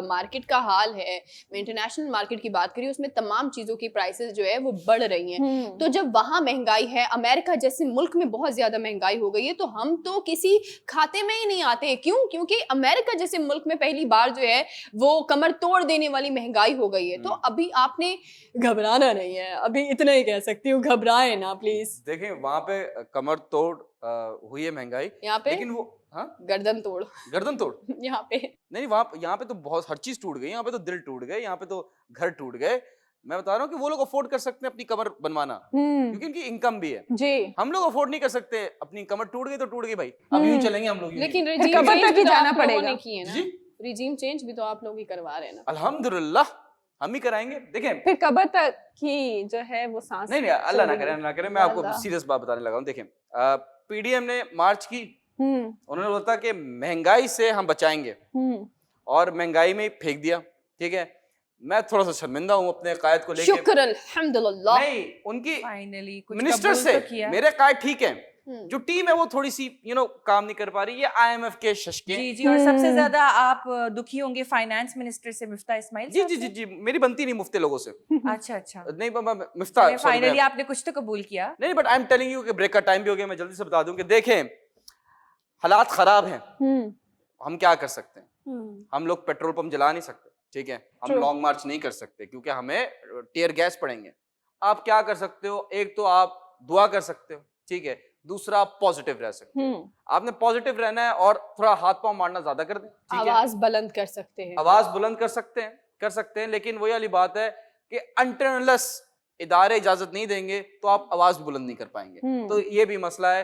Speaker 3: मार्केट का हाल है, मैं इंटरनेशनल मार्केट की बात करी उसमें तमाम चीज़ों की प्राइसेस जो है वो बढ़ रही हैं। तो जब वहाँ महंगाई है, अमेरिका जैसे मुल्क में बहुत ज़्यादा महंगाई हो गई है, तो हम तो किसी खाते में ही नहीं आते। क्यों? क्योंकि अमेरिका जैसे मुल्क में पहली बार जो है वो कमर तोड़ देने वाली महंगाई हो गई है। तो अभी आपने घबराना नहीं है, अभी इतना ही कह सकती हूँ, घबराए ना प्लीज।
Speaker 5: देखें वहां पे कमर तोड़ हुई है महंगाई,
Speaker 3: यहाँ पे
Speaker 5: लेकिन वो हाँ
Speaker 3: गर्दन तोड़
Speaker 5: गर्दन तोड़
Speaker 3: यहाँ पे
Speaker 5: नहीं, वहाँ यहाँ पे तो बहुत हर चीज टूट गई, यहाँ पे तो दिल टूट गए, यहाँ पे तो घर टूट गए। मैं बता रहा हूँ कि वो लोग अफोर्ड कर सकते हैं अपनी कमर बनवाना, क्योंकि इनकी इनकम भी है।
Speaker 4: जी।
Speaker 5: हम लोग अफोर्ड नहीं कर सकते, अपनी कमर टूट गई तो टूट गई भाई, अब यूं चलेंगे हम लोग।
Speaker 3: लेकिन
Speaker 4: फिर
Speaker 3: regime
Speaker 4: कबर
Speaker 3: change
Speaker 4: तक ही
Speaker 3: भी तो
Speaker 4: जाना
Speaker 3: आप लोगों
Speaker 4: पड़ेगा।
Speaker 3: ने की है ना,
Speaker 5: जी
Speaker 3: रिजीम चेंज भी तो आप लोग ही करवा रहे हैं ना।
Speaker 5: अल्हम्दुलिल्लाह हम ही कराएंगे। देखें
Speaker 4: फिर कबर तक की जो है वो सांस
Speaker 5: नहीं अल्लाह ना करे, अल्लाह ना करे। मैं आपको
Speaker 2: अल्लाह।
Speaker 5: सीरियस बात बताने लगा हूँ। देखें पीडीएम ने मार्च की,
Speaker 4: हम्म
Speaker 5: उन्होंने बोला था कि महंगाई से हम बचाएंगे, और महंगाई में ही फेंक दिया। ठीक है, मैं थोड़ा सा शर्मिंदा हूँ अपने कायद को लेके।
Speaker 3: शुक्र अल्हम्दुलिल्लाह।
Speaker 5: नहीं, उनकी
Speaker 1: फाइनली कुछ
Speaker 5: मिनिस्टर
Speaker 1: कबूल
Speaker 5: से
Speaker 1: तो किया।
Speaker 5: मेरे कायद ठीक है, जो टीम है वो थोड़ी सी काम नहीं कर पा रही। ये आईएमएफ के शशके।
Speaker 1: जी जी, और सबसे ज्यादा आप दुखी होंगे फाइनेंस मिनिस्टर से, मिफ्ता इस्माइल
Speaker 5: जी
Speaker 1: साहब
Speaker 5: जी
Speaker 1: से?
Speaker 5: जी जी मेरी बनती नहीं मुफ्ते लोगों से।
Speaker 1: अच्छा अच्छा,
Speaker 5: नहीं मिफ्ता
Speaker 1: फाइनली आपने कुछ तो कबूल किया।
Speaker 5: नहीं, but I am telling you कि ब्रेक का टाइम भी हो गया। मैं जल्दी से बता दूं कि देखें हालात खराब हैं, हम क्या कर सकते हैं? हम लोग पेट्रोल पंप जला नहीं सकते, ठीक है, हम
Speaker 4: True.
Speaker 5: लॉन्ग मार्च नहीं कर सकते क्योंकि हमें टीयर गैस पड़ेंगे। आप क्या कर सकते हो? एक तो आप दुआ कर सकते हो, ठीक है, दूसरा आप पॉजिटिव रह सकते हो। आपने पॉजिटिव रहना है और थोड़ा हाथ पांव मारना ज्यादा कर दें, ठीक है,
Speaker 3: आवाज बुलंद कर सकते हैं।
Speaker 5: आवाज बुलंद कर सकते हैं, लेकिन वही वाली बात है कि अनटिल इदारे इजाजत नहीं देंगे तो आप आवाज भी बुलंद नहीं कर पाएंगे। तो ये भी मसला है।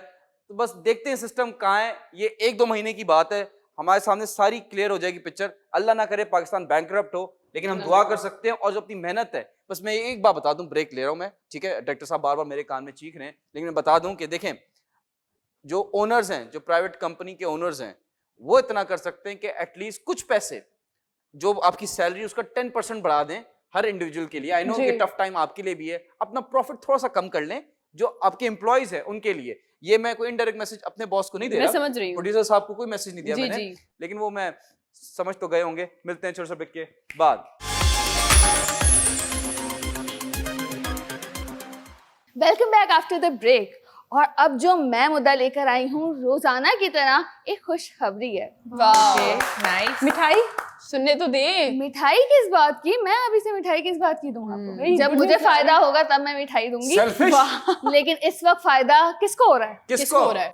Speaker 5: तो बस देखते हैं सिस्टम कहाँ है। ये 1-2 महीने की बात है, हमारे सामने सारी क्लियर हो जाएगी पिक्चर। अल्लाह ना करे पाकिस्तान बैंकरप्ट हो, लेकिन हम दुआ कर सकते हैं। और जो अपनी मेहनत है, बस मैं एक बात बता दूं, ब्रेक ले रहा हूं मैं, ठीक है, डायरेक्टर साहब बार बार मेरे कान में चीख रहे हैं, लेकिन मैं बता दूं कि देखें जो ओनर्स हैं, जो प्राइवेट कंपनी के ओनर्स हैं, वो इतना कर सकते हैं कि एटलीस्ट कुछ पैसे जो आपकी सैलरी उसका 10% बढ़ा दें हर इंडिविजुअल के लिए। आई नो कि टफ टाइम आपके लिए भी है, अपना प्रॉफिट थोड़ा सा कम कर लें जो आपके एम्प्लॉयज है उनके लिए। ये मैं कोई इनडायरेक्ट मैसेज अपने बॉस को नहीं दे
Speaker 3: मैं
Speaker 5: रहा,
Speaker 3: समझ रही हूँ।
Speaker 5: प्रोड्यूसर साहब को कोई मैसेज नहीं दिया
Speaker 3: जी,
Speaker 5: मैंने,
Speaker 3: जी।
Speaker 5: लेकिन वो मैं समझ तो गए होंगे। मिलते हैं छोटे से ब्रेक के बाद।
Speaker 2: Welcome back after the break. और अब जो मैं मुद्दा लेकर आई हूँ, रोजाना की तरह एक खुशखबरी है।
Speaker 3: वाह,
Speaker 1: नाइस।
Speaker 4: मिठाई
Speaker 3: सुनने तो दे।
Speaker 2: मिठाई किस बात की? मैं अभी से मिठाई किस बात की दूं आपको? जब मुझे फायदा होगा तब मैं मिठाई दूंगी।
Speaker 5: Selfish।
Speaker 2: लेकिन इस वक्त फायदा किसको हो रहा है?
Speaker 3: किसको हो रहा है?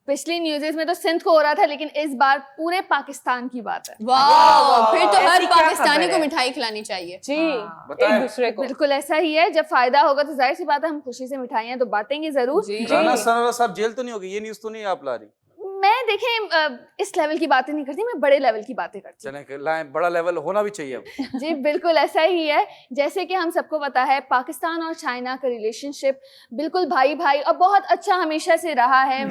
Speaker 2: पिछली न्यूज़ में तो सिंध को हो रहा था, लेकिन इस बार पूरे पाकिस्तान की बात है।
Speaker 3: वाह, फिर तो हर
Speaker 1: ऐसी क्या
Speaker 3: पाकिस्तानी
Speaker 1: खबर
Speaker 3: को
Speaker 1: है?
Speaker 3: मिठाई खिलानी चाहिए।
Speaker 4: जी
Speaker 5: बताएं।
Speaker 4: एक दूसरे को।
Speaker 2: बिल्कुल ऐसा ही है। जब फायदा होगा तो जाहिर सी बात है हम खुशी से मिठाइयाँ तो बांटेंगे जरूर।
Speaker 3: जी।
Speaker 5: राना सनारा साहब जेल तो नहीं होगी? ये न्यूज़ तो नहीं आप ला रही?
Speaker 2: मैं देखें इस लेवल की बातें नहीं करती, मैं बड़े लेवल की बातें करती हूँ।
Speaker 5: चलें लाएं, बड़ा लेवल होना भी चाहिए अब।
Speaker 2: जी बिल्कुल ऐसा ही है। जैसे कि हम सबको पता है, पाकिस्तान और चाइना का रिलेशनशिप बिल्कुल भाई भाई और बहुत अच्छा हमेशा से रहा है।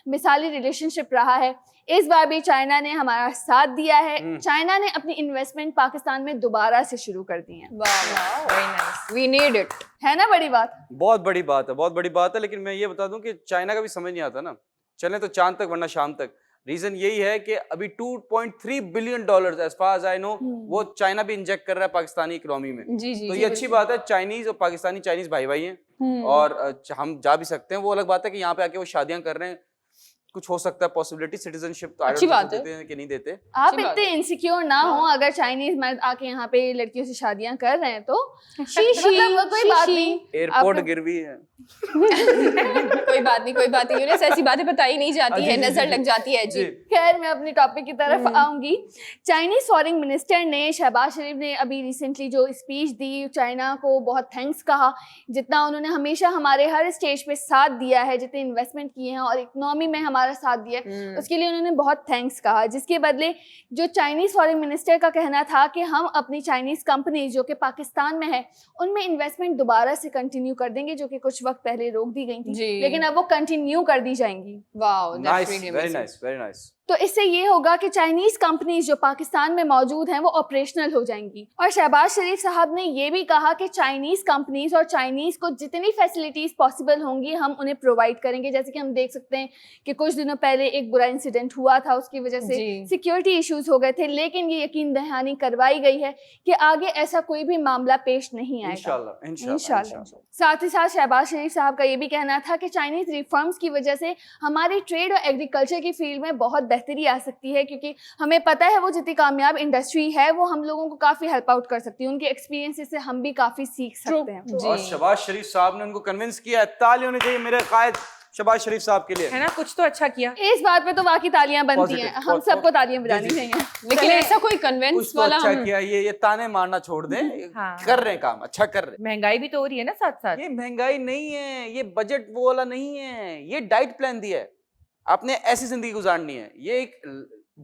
Speaker 2: मिसाली रिलेशनशिप रहा है। इस बार भी चाइना ने हमारा साथ दिया है। चाइना ने अपनी इन्वेस्टमेंट पाकिस्तान में दोबारा से शुरू कर दी है।
Speaker 1: Very nice.
Speaker 3: We need it.
Speaker 2: है ना बड़ी बात?
Speaker 5: बहुत बड़ी बात है, बहुत बड़ी बात है। लेकिन मैं ये बता दूं कि चाइना का भी समझ नहीं आता ना, चले तो चांद तक वरना शाम तक। रीजन यही है कि अभी $2.3 billion as far as I know वो चाइना भी इंजेक्ट कर रहा है पाकिस्तानी इकोनॉमी में।
Speaker 3: जी जी।
Speaker 5: तो ये अच्छी बात है। चाइनीज और पाकिस्तानी, चाइनीज भाई भाई हैं और हम जा भी सकते हैं। वो अलग बात है कि यहाँ पे आके वो शादियां कर रहे हैं, कुछ हो सकता है पॉसिबिलिटी सिटीजनशिप तो
Speaker 3: अच्छी बात है।
Speaker 5: देते हैं कि नहीं देते।
Speaker 2: आप
Speaker 3: अच्छी बात
Speaker 2: इतने इनसिक्योर ना हो। अगर चाइनीज मर्द आके यहाँ पे लड़कियों से शादियां कर रहे हैं तो मतलब कोई बात नहीं।
Speaker 5: एयरपोर्ट
Speaker 2: आप-
Speaker 5: गिरवी है।
Speaker 3: कोई बात नहीं, कोई बात नहीं। यूनिस, ऐसी बातें बताई नहीं जाती
Speaker 5: जी,
Speaker 3: है,
Speaker 5: जी,
Speaker 3: नजर
Speaker 5: जी,
Speaker 3: लग जाती है। जी।
Speaker 2: खैर मैं अपनी टॉपिक की तरफ आऊंगी। चाइनीज फॉरेन मिनिस्टर ने, शहबाज शरीफ ने अभी रिसेंटली जो स्पीच दी, चाइना को बहुत थैंक्स कहा। जितना उन्होंने हमेशा हमारे हर स्टेज पे साथ दिया है, जितने इन्वेस्टमेंट किए हैं और इकोनॉमी में हमारा साथ दिया है, उसके लिए उन्होंने बहुत थैंक्स कहा। जिसके बदले जो चाइनीज फॉरेन मिनिस्टर का कहना था कि हम अपनी चाइनीज कंपनी जो कि पाकिस्तान में है उनमें इन्वेस्टमेंट दोबारा से कंटिन्यू कर देंगे, जो कि कुछ वक्त पहले रोक दी गई थी,
Speaker 3: जी।
Speaker 2: लेकिन अब वो कंटिन्यू कर दी जाएंगी।
Speaker 3: Wow,
Speaker 5: nice, very nice, very nice.
Speaker 2: तो इससे ये होगा कि चाइनीज़ कंपनीज जो पाकिस्तान में मौजूद हैं वो ऑपरेशनल हो जाएंगी। और शहबाज शरीफ साहब ने ये भी कहा कि चाइनीज़ कंपनीज और चाइनीज़ को जितनी फैसिलिटीज़ पॉसिबल होंगी हम उन्हें प्रोवाइड करेंगे। जैसे कि हम देख सकते हैं कि कुछ दिनों पहले एक बुरा इंसिडेंट हुआ था, उसकी वजह से सिक्योरिटी इश्यूज हो गए थे, लेकिन ये यकीन दहानी करवाई गई है कि आगे ऐसा कोई भी मामला पेश नहीं आएगा इंशाल्लाह। साथ ही साथ शहबाज शरीफ साहब का ये भी कहना था कि चाइनीज़ रिफॉर्म्स की वजह से हमारी ट्रेड और एग्रीकल्चर की फील्ड में बहुत बेहतरी आ सकती है, क्योंकि हमें पता है वो जितनी कामयाब इंडस्ट्री है वो हम लोगों को काफ़ी हेल्प आउट कर सकती है। उनके एक्सपीरियंस से हम भी काफ़ी सीख सकते हैं।
Speaker 5: और शहबाज शरीफ साहब ने उनको कन्विंस किया। ताली होनी चाहिए मेरे कायद शहबाज शरीफ साहब के लिए,
Speaker 1: है ना, कुछ तो अच्छा किया।
Speaker 2: इस बात पे तो वाकई तालियां बनती हैं, हम सबको तालियां बजानी चाहिए।
Speaker 3: लेकिन ऐसा कोई
Speaker 5: कुछ
Speaker 3: कन्वेंस
Speaker 5: तो
Speaker 3: वाला
Speaker 5: अच्छा किया। ये ताने मारना छोड़ दें,
Speaker 1: हाँ।
Speaker 5: कर रहे हैं काम, अच्छा कर रहे हैं।
Speaker 1: महंगाई भी तो हो रही है ना साथ साथ।
Speaker 5: ये महंगाई नहीं है, ये बजट वो वाला नहीं है, ये डाइट प्लान दिया है आपने, ऐसी जिंदगी गुजारनी है। ये एक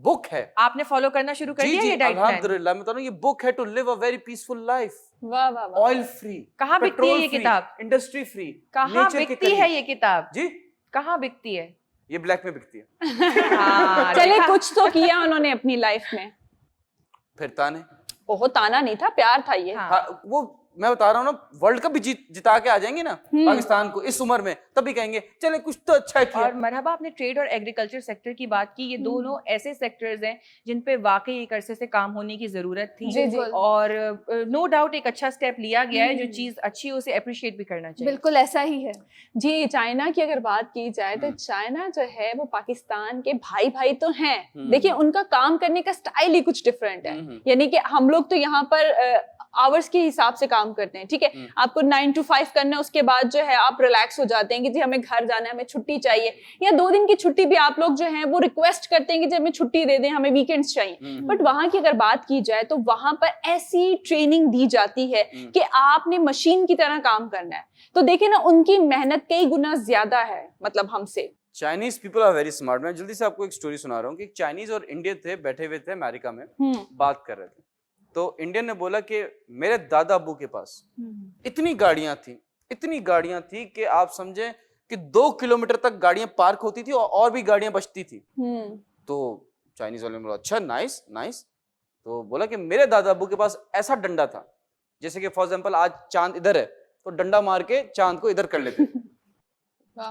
Speaker 5: बुक है,
Speaker 1: आपने फॉलो करना शुरू कर दिया ये डाइट प्लान?
Speaker 5: अल्हम्दुलिल्लाह, मैं बता रहा हूं ये बुक है to live a very peaceful life.
Speaker 3: वाह वाह वाह।
Speaker 5: ऑयल फ्री,
Speaker 1: कहाँ बिकती है ये किताब?
Speaker 5: Industry free.
Speaker 1: कहाँ बिकती है ये किताब?
Speaker 5: जी
Speaker 1: कहाँ बिकती है?
Speaker 5: ये ब्लैक में बिकती है।
Speaker 1: हाँ,
Speaker 4: चले
Speaker 1: देखा?
Speaker 4: कुछ तो किया उन्होंने अपनी लाइफ में।
Speaker 5: फिर ताने,
Speaker 4: ओहो ताना नहीं था, प्यार था ये।
Speaker 1: हाँ।
Speaker 5: हाँ, वो मैं बता रहा हूँ ना, वर्ल्ड कप भी जिता के आ जाएंगे ना पाकिस्तान को इस उम्र में, तभी कहेंगे चले कुछ तो अच्छा किया।
Speaker 1: और मरहबा, आपने ट्रेड और एग्रीकल्चर सेक्टर की बात की, ये दोनों ऐसे सेक्टर्स हैं जिन पे वाकई एक अरसे से काम होने की जरूरत थी।
Speaker 2: जी, जी।
Speaker 1: और नो डाउट एक अच्छा स्टेप लिया गया है। जो चीज अच्छी है उसे अप्रिशिएट भी करना चाहिए।
Speaker 2: बिल्कुल ऐसा ही है
Speaker 4: जी। चाइना की अगर बात की जाए तो चाइना जो है वो पाकिस्तान के भाई भाई तो हैं, देखिए उनका काम करने का स्टाइल ही कुछ डिफरेंट है। यानी कि हम लोग तो यहाँ पर आवर्स के हिसाब से काम करते हैं, ठीक है, आपको 9 to 5 करना है, उसके बाद जो है आप रिलैक्स हो जाते हैं कि जी हमें घर जाना है, हमें छुट्टी चाहिए, या 2 दिन की छुट्टी भी आप लोग जो है वो रिक्वेस्ट करते हैं कि जी हमें छुट्टी दे दें, हमें वीकेंड्स चाहिए। बट वहां की अगर बात की जाए तो वहां पर ऐसी ट्रेनिंग दी जाती है कि आपने मशीन की तरह काम करना है। तो देखिए ना, उनकी मेहनत कई गुना ज्यादा है मतलब हमसे।
Speaker 5: Chinese people are very smart. मैं जल्दी से आपको एक स्टोरी सुना रहा हूँ कि चाइनीज और इंडियन थे, बैठे हुए थे अमेरिका में, बात कर रहे थे। तो इंडियन ने बोला कि मेरे दादा अबू के पास इतनी गाड़ियां थी कि आप समझे कि 2 किलोमीटर तक गाड़ियां पार्क होती थी और भी गाड़ियां बचती थी। तो चाइनीज वाले ने बोला अच्छा नाइस नाइस। तो बोला कि मेरे दादा अबू के पास ऐसा डंडा था, जैसे कि फॉर एग्जांपल आज चांद इधर है तो डंडा मार के चांद को इधर कर लेते।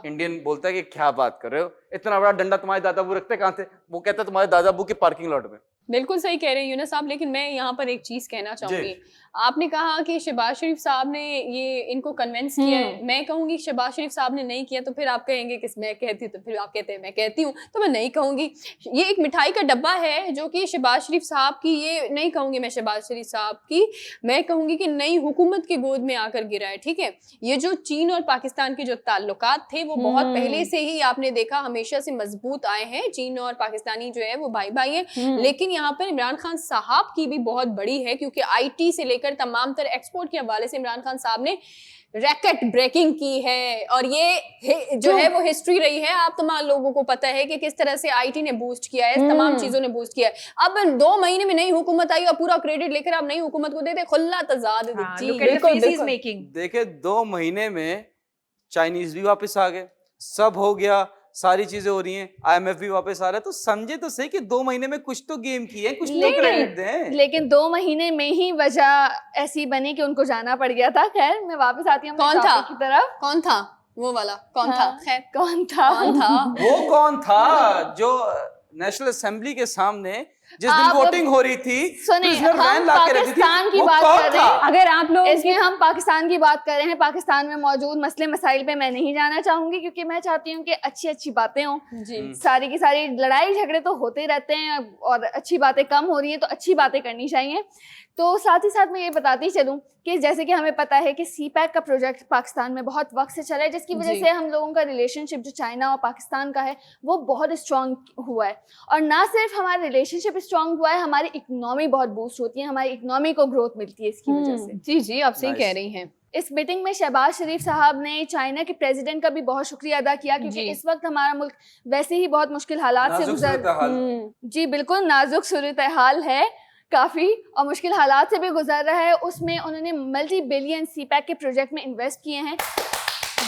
Speaker 5: इंडियन बोलता है कि क्या बात कर रहे हो, इतना बड़ा डंडा तुम्हारे दादा अबू रखते कहाँ थे? वो कहता है तुम्हारे दादा अबू के पार्किंग लॉट में।
Speaker 3: बिल्कुल सही कह रहे हैं यूनुस साहब, लेकिन मैं यहाँ पर एक चीज कहना चाहूंगी। आपने कहा कि शहबाज शरीफ साहब ने ये इनको कन्विंस किया है। मैं कहूंगी शहबाज शरीफ साहब ने नहीं किया, तो फिर आप कहेंगे कि मैं कहती हूँ, तो फिर आप कहते हैं मैं कहती हूँ, तो मैं नहीं कहूंगी। ये एक मिठाई का डब्बा है जो कि शहबाज शरीफ साहब की, ये नहीं कहूंगी मैं शहबाज शरीफ साहब की, मैं कहूंगी कि नई हुकूमत की गोद में आकर गिरा है। ठीक है, ये जो चीन और पाकिस्तान के जो ताल्लुकात थे वो बहुत पहले से ही आपने देखा हमेशा से मजबूत आए हैं। चीन और पाकिस्तानी जो है वो भाई भाई है। लेकिन यहाँ पर इमरान खान साहब की भी बहुत बड़ी है, क्योंकि IT से लेकर तमाम तरह एक्सपोर्ट के हवाले से इमरान खान साहब ने रैकेट ब्रेकिंग की है। और ये जो है वो हिस्ट्री रही है, आप तमाम लोगों को पता है कि किस तरह से IT ने बूस्ट किया है, तमाम चीजों ने बूस्ट किया है। अब 2 महीने में नई हुकूमत आई और पूरा क्रेडिट लेकर आप नई हुकूमत को देते, खुला तजाद।
Speaker 5: देखे 2 महीने में चाइनीज भी वापस आ गए, सब हो गया, सारी चीजें हो रही हैं, IMF भी वापस आ रहा है। तो समझे तो सही कि 2 महीने में कुछ तो गेम किए हैं, कुछ तो क्रेडिट दें।
Speaker 2: लेकिन 2 महीने में ही वजह ऐसी बनी कि उनको जाना पड़ गया था। खैर मैं वापस आती हूँ
Speaker 3: कौन था
Speaker 2: की तरफ।
Speaker 3: कौन था वो वाला? कौन था? खैर
Speaker 2: कौन था
Speaker 5: वो कौन था जो नेशनल असेंबली के सामने जिस दिन वोटिंग हो रही थी,
Speaker 2: सुनिए, हम पाकिस्तान की बात कर रहे हैं।
Speaker 4: अगर आप लोग
Speaker 2: इसमें हम पाकिस्तान की बात कर रहे हैं, पाकिस्तान में मौजूद मसले मसाइल पे मैं नहीं जाना चाहूंगी, क्योंकि मैं चाहती हूँ कि अच्छी अच्छी बातें हों। सारी की सारी लड़ाई झगड़े तो होते रहते हैं और अच्छी बातें कम हो रही हैं, तो अच्छी बातें करनी चाहिए। तो साथ ही साथ मैं ये बताती चलूँ कि जैसे कि हमें पता है कि CPEC का प्रोजेक्ट पाकिस्तान में बहुत वक्त से चला है, जिसकी वजह से हम लोगों का रिलेशनशिप जो चाइना और पाकिस्तान का है वो बहुत स्ट्रॉन्ग हुआ है। और ना सिर्फ हमारा रिलेशनशिप स्ट्रॉन्ग हुआ है, हमारी इकोनॉमी बहुत बूस्ट होती है, हमारी इकोनॉमी को ग्रोथ मिलती है इसकी वजह से।
Speaker 3: जी जी, आप सही कह रही हैं।
Speaker 2: इस मीटिंग में शहबाज शरीफ साहब ने चाइना के प्रेसिडेंट का भी बहुत शुक्रिया अदा किया, क्योंकि इस वक्त हमारा मुल्क वैसे ही बहुत मुश्किल हालात से जी बिल्कुल नाजुक सूरत हाल है काफ़ी, और मुश्किल हालात से भी गुजर रहा है। उसमें उन्होंने मल्टी बिलियन CPEC के प्रोजेक्ट में इन्वेस्ट किए हैं।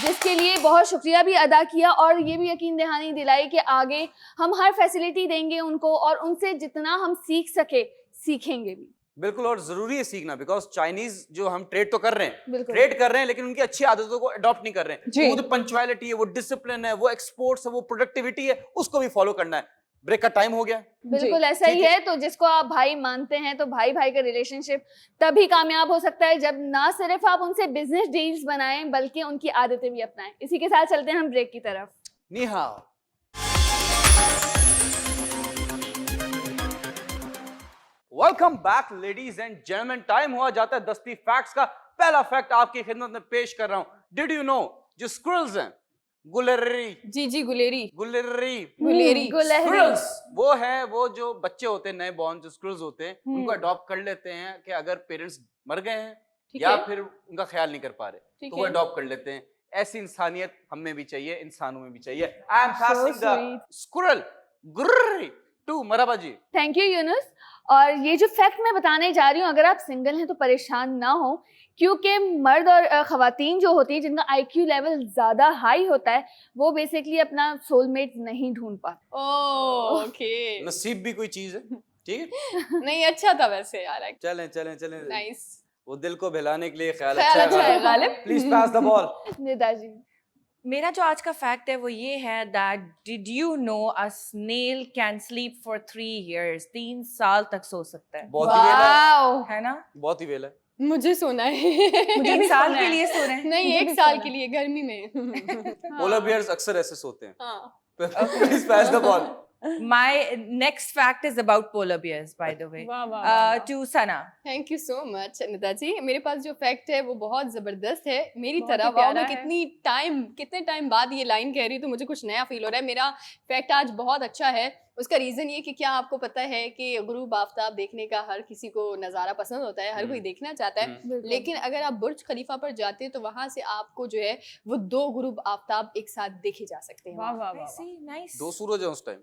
Speaker 2: जिसके लिए बहुत शुक्रिया भी अदा किया और ये भी यकीन दहानी दिलाई कि आगे हम हर फैसिलिटी देंगे उनको और उनसे जितना हम सीख सके सीखेंगे भी।
Speaker 5: बिल्कुल, और जरूरी है सीखना, बिकॉज चाइनीज जो हम ट्रेड तो कर रहे हैं,
Speaker 2: बिल्कुल।
Speaker 5: ट्रेड कर रहे हैं, लेकिन उनकी अच्छी आदतों को अडॉप्ट नहीं कर रहे
Speaker 4: जी।
Speaker 5: हैं। वो जो पंक्चुअलिटी है, वो डिसिप्लिन है, वो एक्सपोर्ट्स है, वो प्रोडक्टिविटी है, उसको भी फॉलो करना है। ब्रेक का टाइम हो गया।
Speaker 2: बिल्कुल ऐसा ही
Speaker 5: ठीक है।
Speaker 2: है। तो जिसको आप भाई मानते हैं तो भाई भाई का रिलेशनशिप तभी कामयाब हो सकता है जब ना सिर्फ आप उनसे बिजनेस डील्स बनाएं बल्कि उनकी आदतें भी अपनाएं। इसी के साथ चलते हैं हम ब्रेक की तरफ।
Speaker 5: नी हाओ। Welcome back ladies and gentleman. Time हुआ जाता है 10 फैक्ट्स का। पहला फैक्ट आपकी खिदमत में पेश कर रहा हूं। डिड यू नो जो स्क्विरल्स हैं, गुलेरी
Speaker 3: जी गुलेरी
Speaker 5: गुलेरी
Speaker 3: गुलेरी
Speaker 2: गुलहरी।
Speaker 5: स्क्विरल्स, वो है वो जो बच्चे होते हैं नए बॉर्न जो स्क्विरल्स होते हैं, उनको अडॉप्ट कर लेते हैं कि अगर पेरेंट्स मर गए हैं
Speaker 3: ठीक
Speaker 5: या
Speaker 3: है।
Speaker 5: फिर उनका ख्याल नहीं कर पा रहे
Speaker 3: ठीक
Speaker 5: तो वो
Speaker 3: है।
Speaker 5: अडॉप्ट कर लेते हैं। ऐसी इंसानियत हम में भी चाहिए, इंसानों में भी चाहिए। I am passing the squirrel गुर्री to Maraba ji.
Speaker 2: Thank you Yunus. और ये जो फैक्ट मैं बताने जा रही हूँ, अगर आप सिंगल हैं तो परेशान ना हो, क्योंकि मर्द और ख़वातीन जो होती हैं जिनका IQ लेवल ज़्यादा हाई होता है वो बेसिकली अपना सोलमेट नहीं ढूंढ पाते।
Speaker 3: ओके।
Speaker 5: नसीब भी कोई चीज है, ठीक है।
Speaker 3: नहीं अच्छा था वैसे यार।
Speaker 5: चलें चलें चलें,
Speaker 3: नाइस।
Speaker 5: वो दिल को बहलाने के लिए ख्याल
Speaker 3: ख्याल अच्छा है
Speaker 5: है।
Speaker 3: Ghalib.
Speaker 5: Please pass the ball.
Speaker 2: Nida ji.
Speaker 1: मेरा जो आज का फैक्ट है वो ये है that did you know a snail can sleep for 3 years, 3 साल तक सो सकता है।
Speaker 5: बहुत ही वेला
Speaker 3: वाओ।
Speaker 1: है ना?
Speaker 5: बहुत ही वेला।
Speaker 3: मुझे सोना है।
Speaker 4: मुझे
Speaker 1: 3
Speaker 4: भी
Speaker 1: साल
Speaker 4: सोना
Speaker 1: के
Speaker 4: है।
Speaker 1: लिए सो रहे हैं।
Speaker 3: नहीं,
Speaker 4: मुझे
Speaker 3: एक
Speaker 4: भी
Speaker 3: साल
Speaker 4: सोना
Speaker 3: के लिए गर्मी में।
Speaker 5: पोलर बियर्स अक्सर ऐसे सोते हैं।
Speaker 3: हाँ।
Speaker 5: Please pass the ball.
Speaker 1: My next fact is about polar bears, by the way.
Speaker 4: वाह वाह वाह।
Speaker 1: To Sana.
Speaker 3: Thank you so much Nida ji. मेरे पास जो फैक्ट है वो बहुत जबरदस्त है मेरी
Speaker 4: बहुत ही
Speaker 3: तरह। वाओ,
Speaker 4: प्यारा
Speaker 3: मैं
Speaker 4: है।
Speaker 3: कितने टाइम बाद ये लाइन कह रही हूँ तो मुझे कुछ नया फील हो रहा है। मेरा फैक्ट आज बहुत अच्छा है। उसका रीजन ये कि क्या आपको पता है कि गुरूब आफ्ताब देखने का हर किसी को नज़ारा पसंद होता है, हर कोई देखना चाहता है, लेकिन अगर आप बुर्ज खलीफा पर जाते हैं तो वहां से आपको जो है वो 2 गुरूब आफ्ताब एक साथ देखे जा सकते हैं।
Speaker 4: वाह वाह
Speaker 1: I
Speaker 4: वाह।
Speaker 1: see, nice.
Speaker 5: 2 सूरज हैं उस टाइम।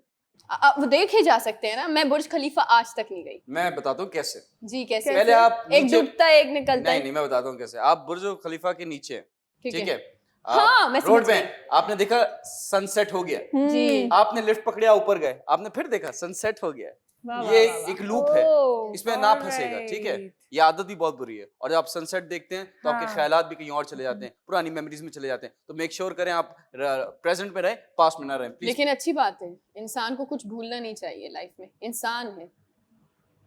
Speaker 3: वो देखे जा सकते हैं ना। मैं बुर्ज खलीफा आज तक नहीं गई।
Speaker 5: मैं बताता हूँ कैसे।
Speaker 3: जी कैसे?
Speaker 5: पहले आप
Speaker 3: एक
Speaker 5: नीचे-
Speaker 3: डूबता है, एक निकलता
Speaker 5: नहीं
Speaker 3: है।
Speaker 5: नहीं, मैं बताता हूँ कैसे। आप बुर्ज खलीफा के नीचे हैं, ठीक है।
Speaker 3: हाँ, मैं
Speaker 5: रोड
Speaker 3: समझ
Speaker 5: पे
Speaker 3: गई।
Speaker 5: हैं, आपने देखा सनसेट हो गया,
Speaker 3: जी।
Speaker 5: आपने लिफ्ट पकड़ा ऊपर गए, आपने फिर देखा सनसेट हो गया।
Speaker 4: वाह वाह
Speaker 5: ये
Speaker 4: वाह वाह।
Speaker 5: एक लूप है,
Speaker 2: ओह,
Speaker 5: इसमें ना फंसेगा, ठीक है।
Speaker 1: Alright.
Speaker 5: ये आदत भी बहुत बुरी है। और जब आप सनसेट देखते हैं तो आपके
Speaker 1: हाँ.
Speaker 5: ख्यालात भी कहीं और चले जाते हैं, पुरानी मेमोरीज में चले जाते हैं। तो मेक श्योर करें आप प्रेजेंट में रहें, पास्ट में ना रहें, प्लीज।
Speaker 3: लेकिन अच्छी बात है, इंसान को कुछ भूलना नहीं चाहिए लाइफ में। इंसान है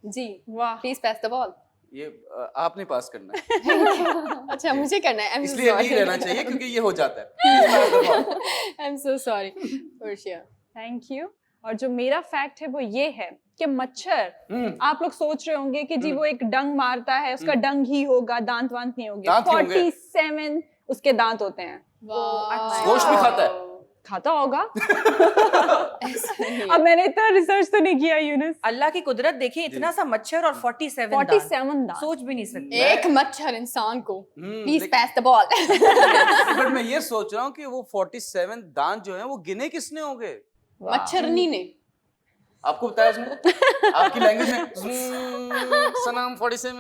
Speaker 3: जी।
Speaker 4: वाह।
Speaker 3: Please pass the ball.
Speaker 5: ये आपने पास करना है,
Speaker 3: अच्छा मुझे करना है।
Speaker 5: इसलिए नहीं रहना चाहिए क्योंकि ये हो जाता है।
Speaker 3: I am so sorry for
Speaker 4: thank you. और जो मेरा फैक्ट है वो ये है कि मच्छर, आप लोग सोच रहे होंगे कि जी वो एक डंग मारता है, उसका डंग ही होगा, दांत वांत नहीं होंगे।
Speaker 5: दांत ही होंगे।
Speaker 4: 47 उसके दांत होते हैं।
Speaker 5: गोश्त भी खाता है।
Speaker 4: खाता होगा।
Speaker 3: ऐसा नहीं
Speaker 4: अब मैंने इतना रिसर्च तो नहीं किया यूनुस।
Speaker 1: अल्लाह की कुदरत देखिए, इतना सा मच्छर और 47 दांत।
Speaker 4: 47 दांत।
Speaker 1: सोच भी नहीं सकते।
Speaker 3: एक मच्छर इंसान को। प्लीज
Speaker 5: लेकिन-
Speaker 3: पास द बॉल।
Speaker 5: बट मैं ये सोच रहा हूँ कि वो 47 दांत जो हैं वो गिने किसने होंगे?
Speaker 3: मच्छरनी ने।
Speaker 5: आपको बताया उसने? आपकी लैंग्वेज में Sanam 47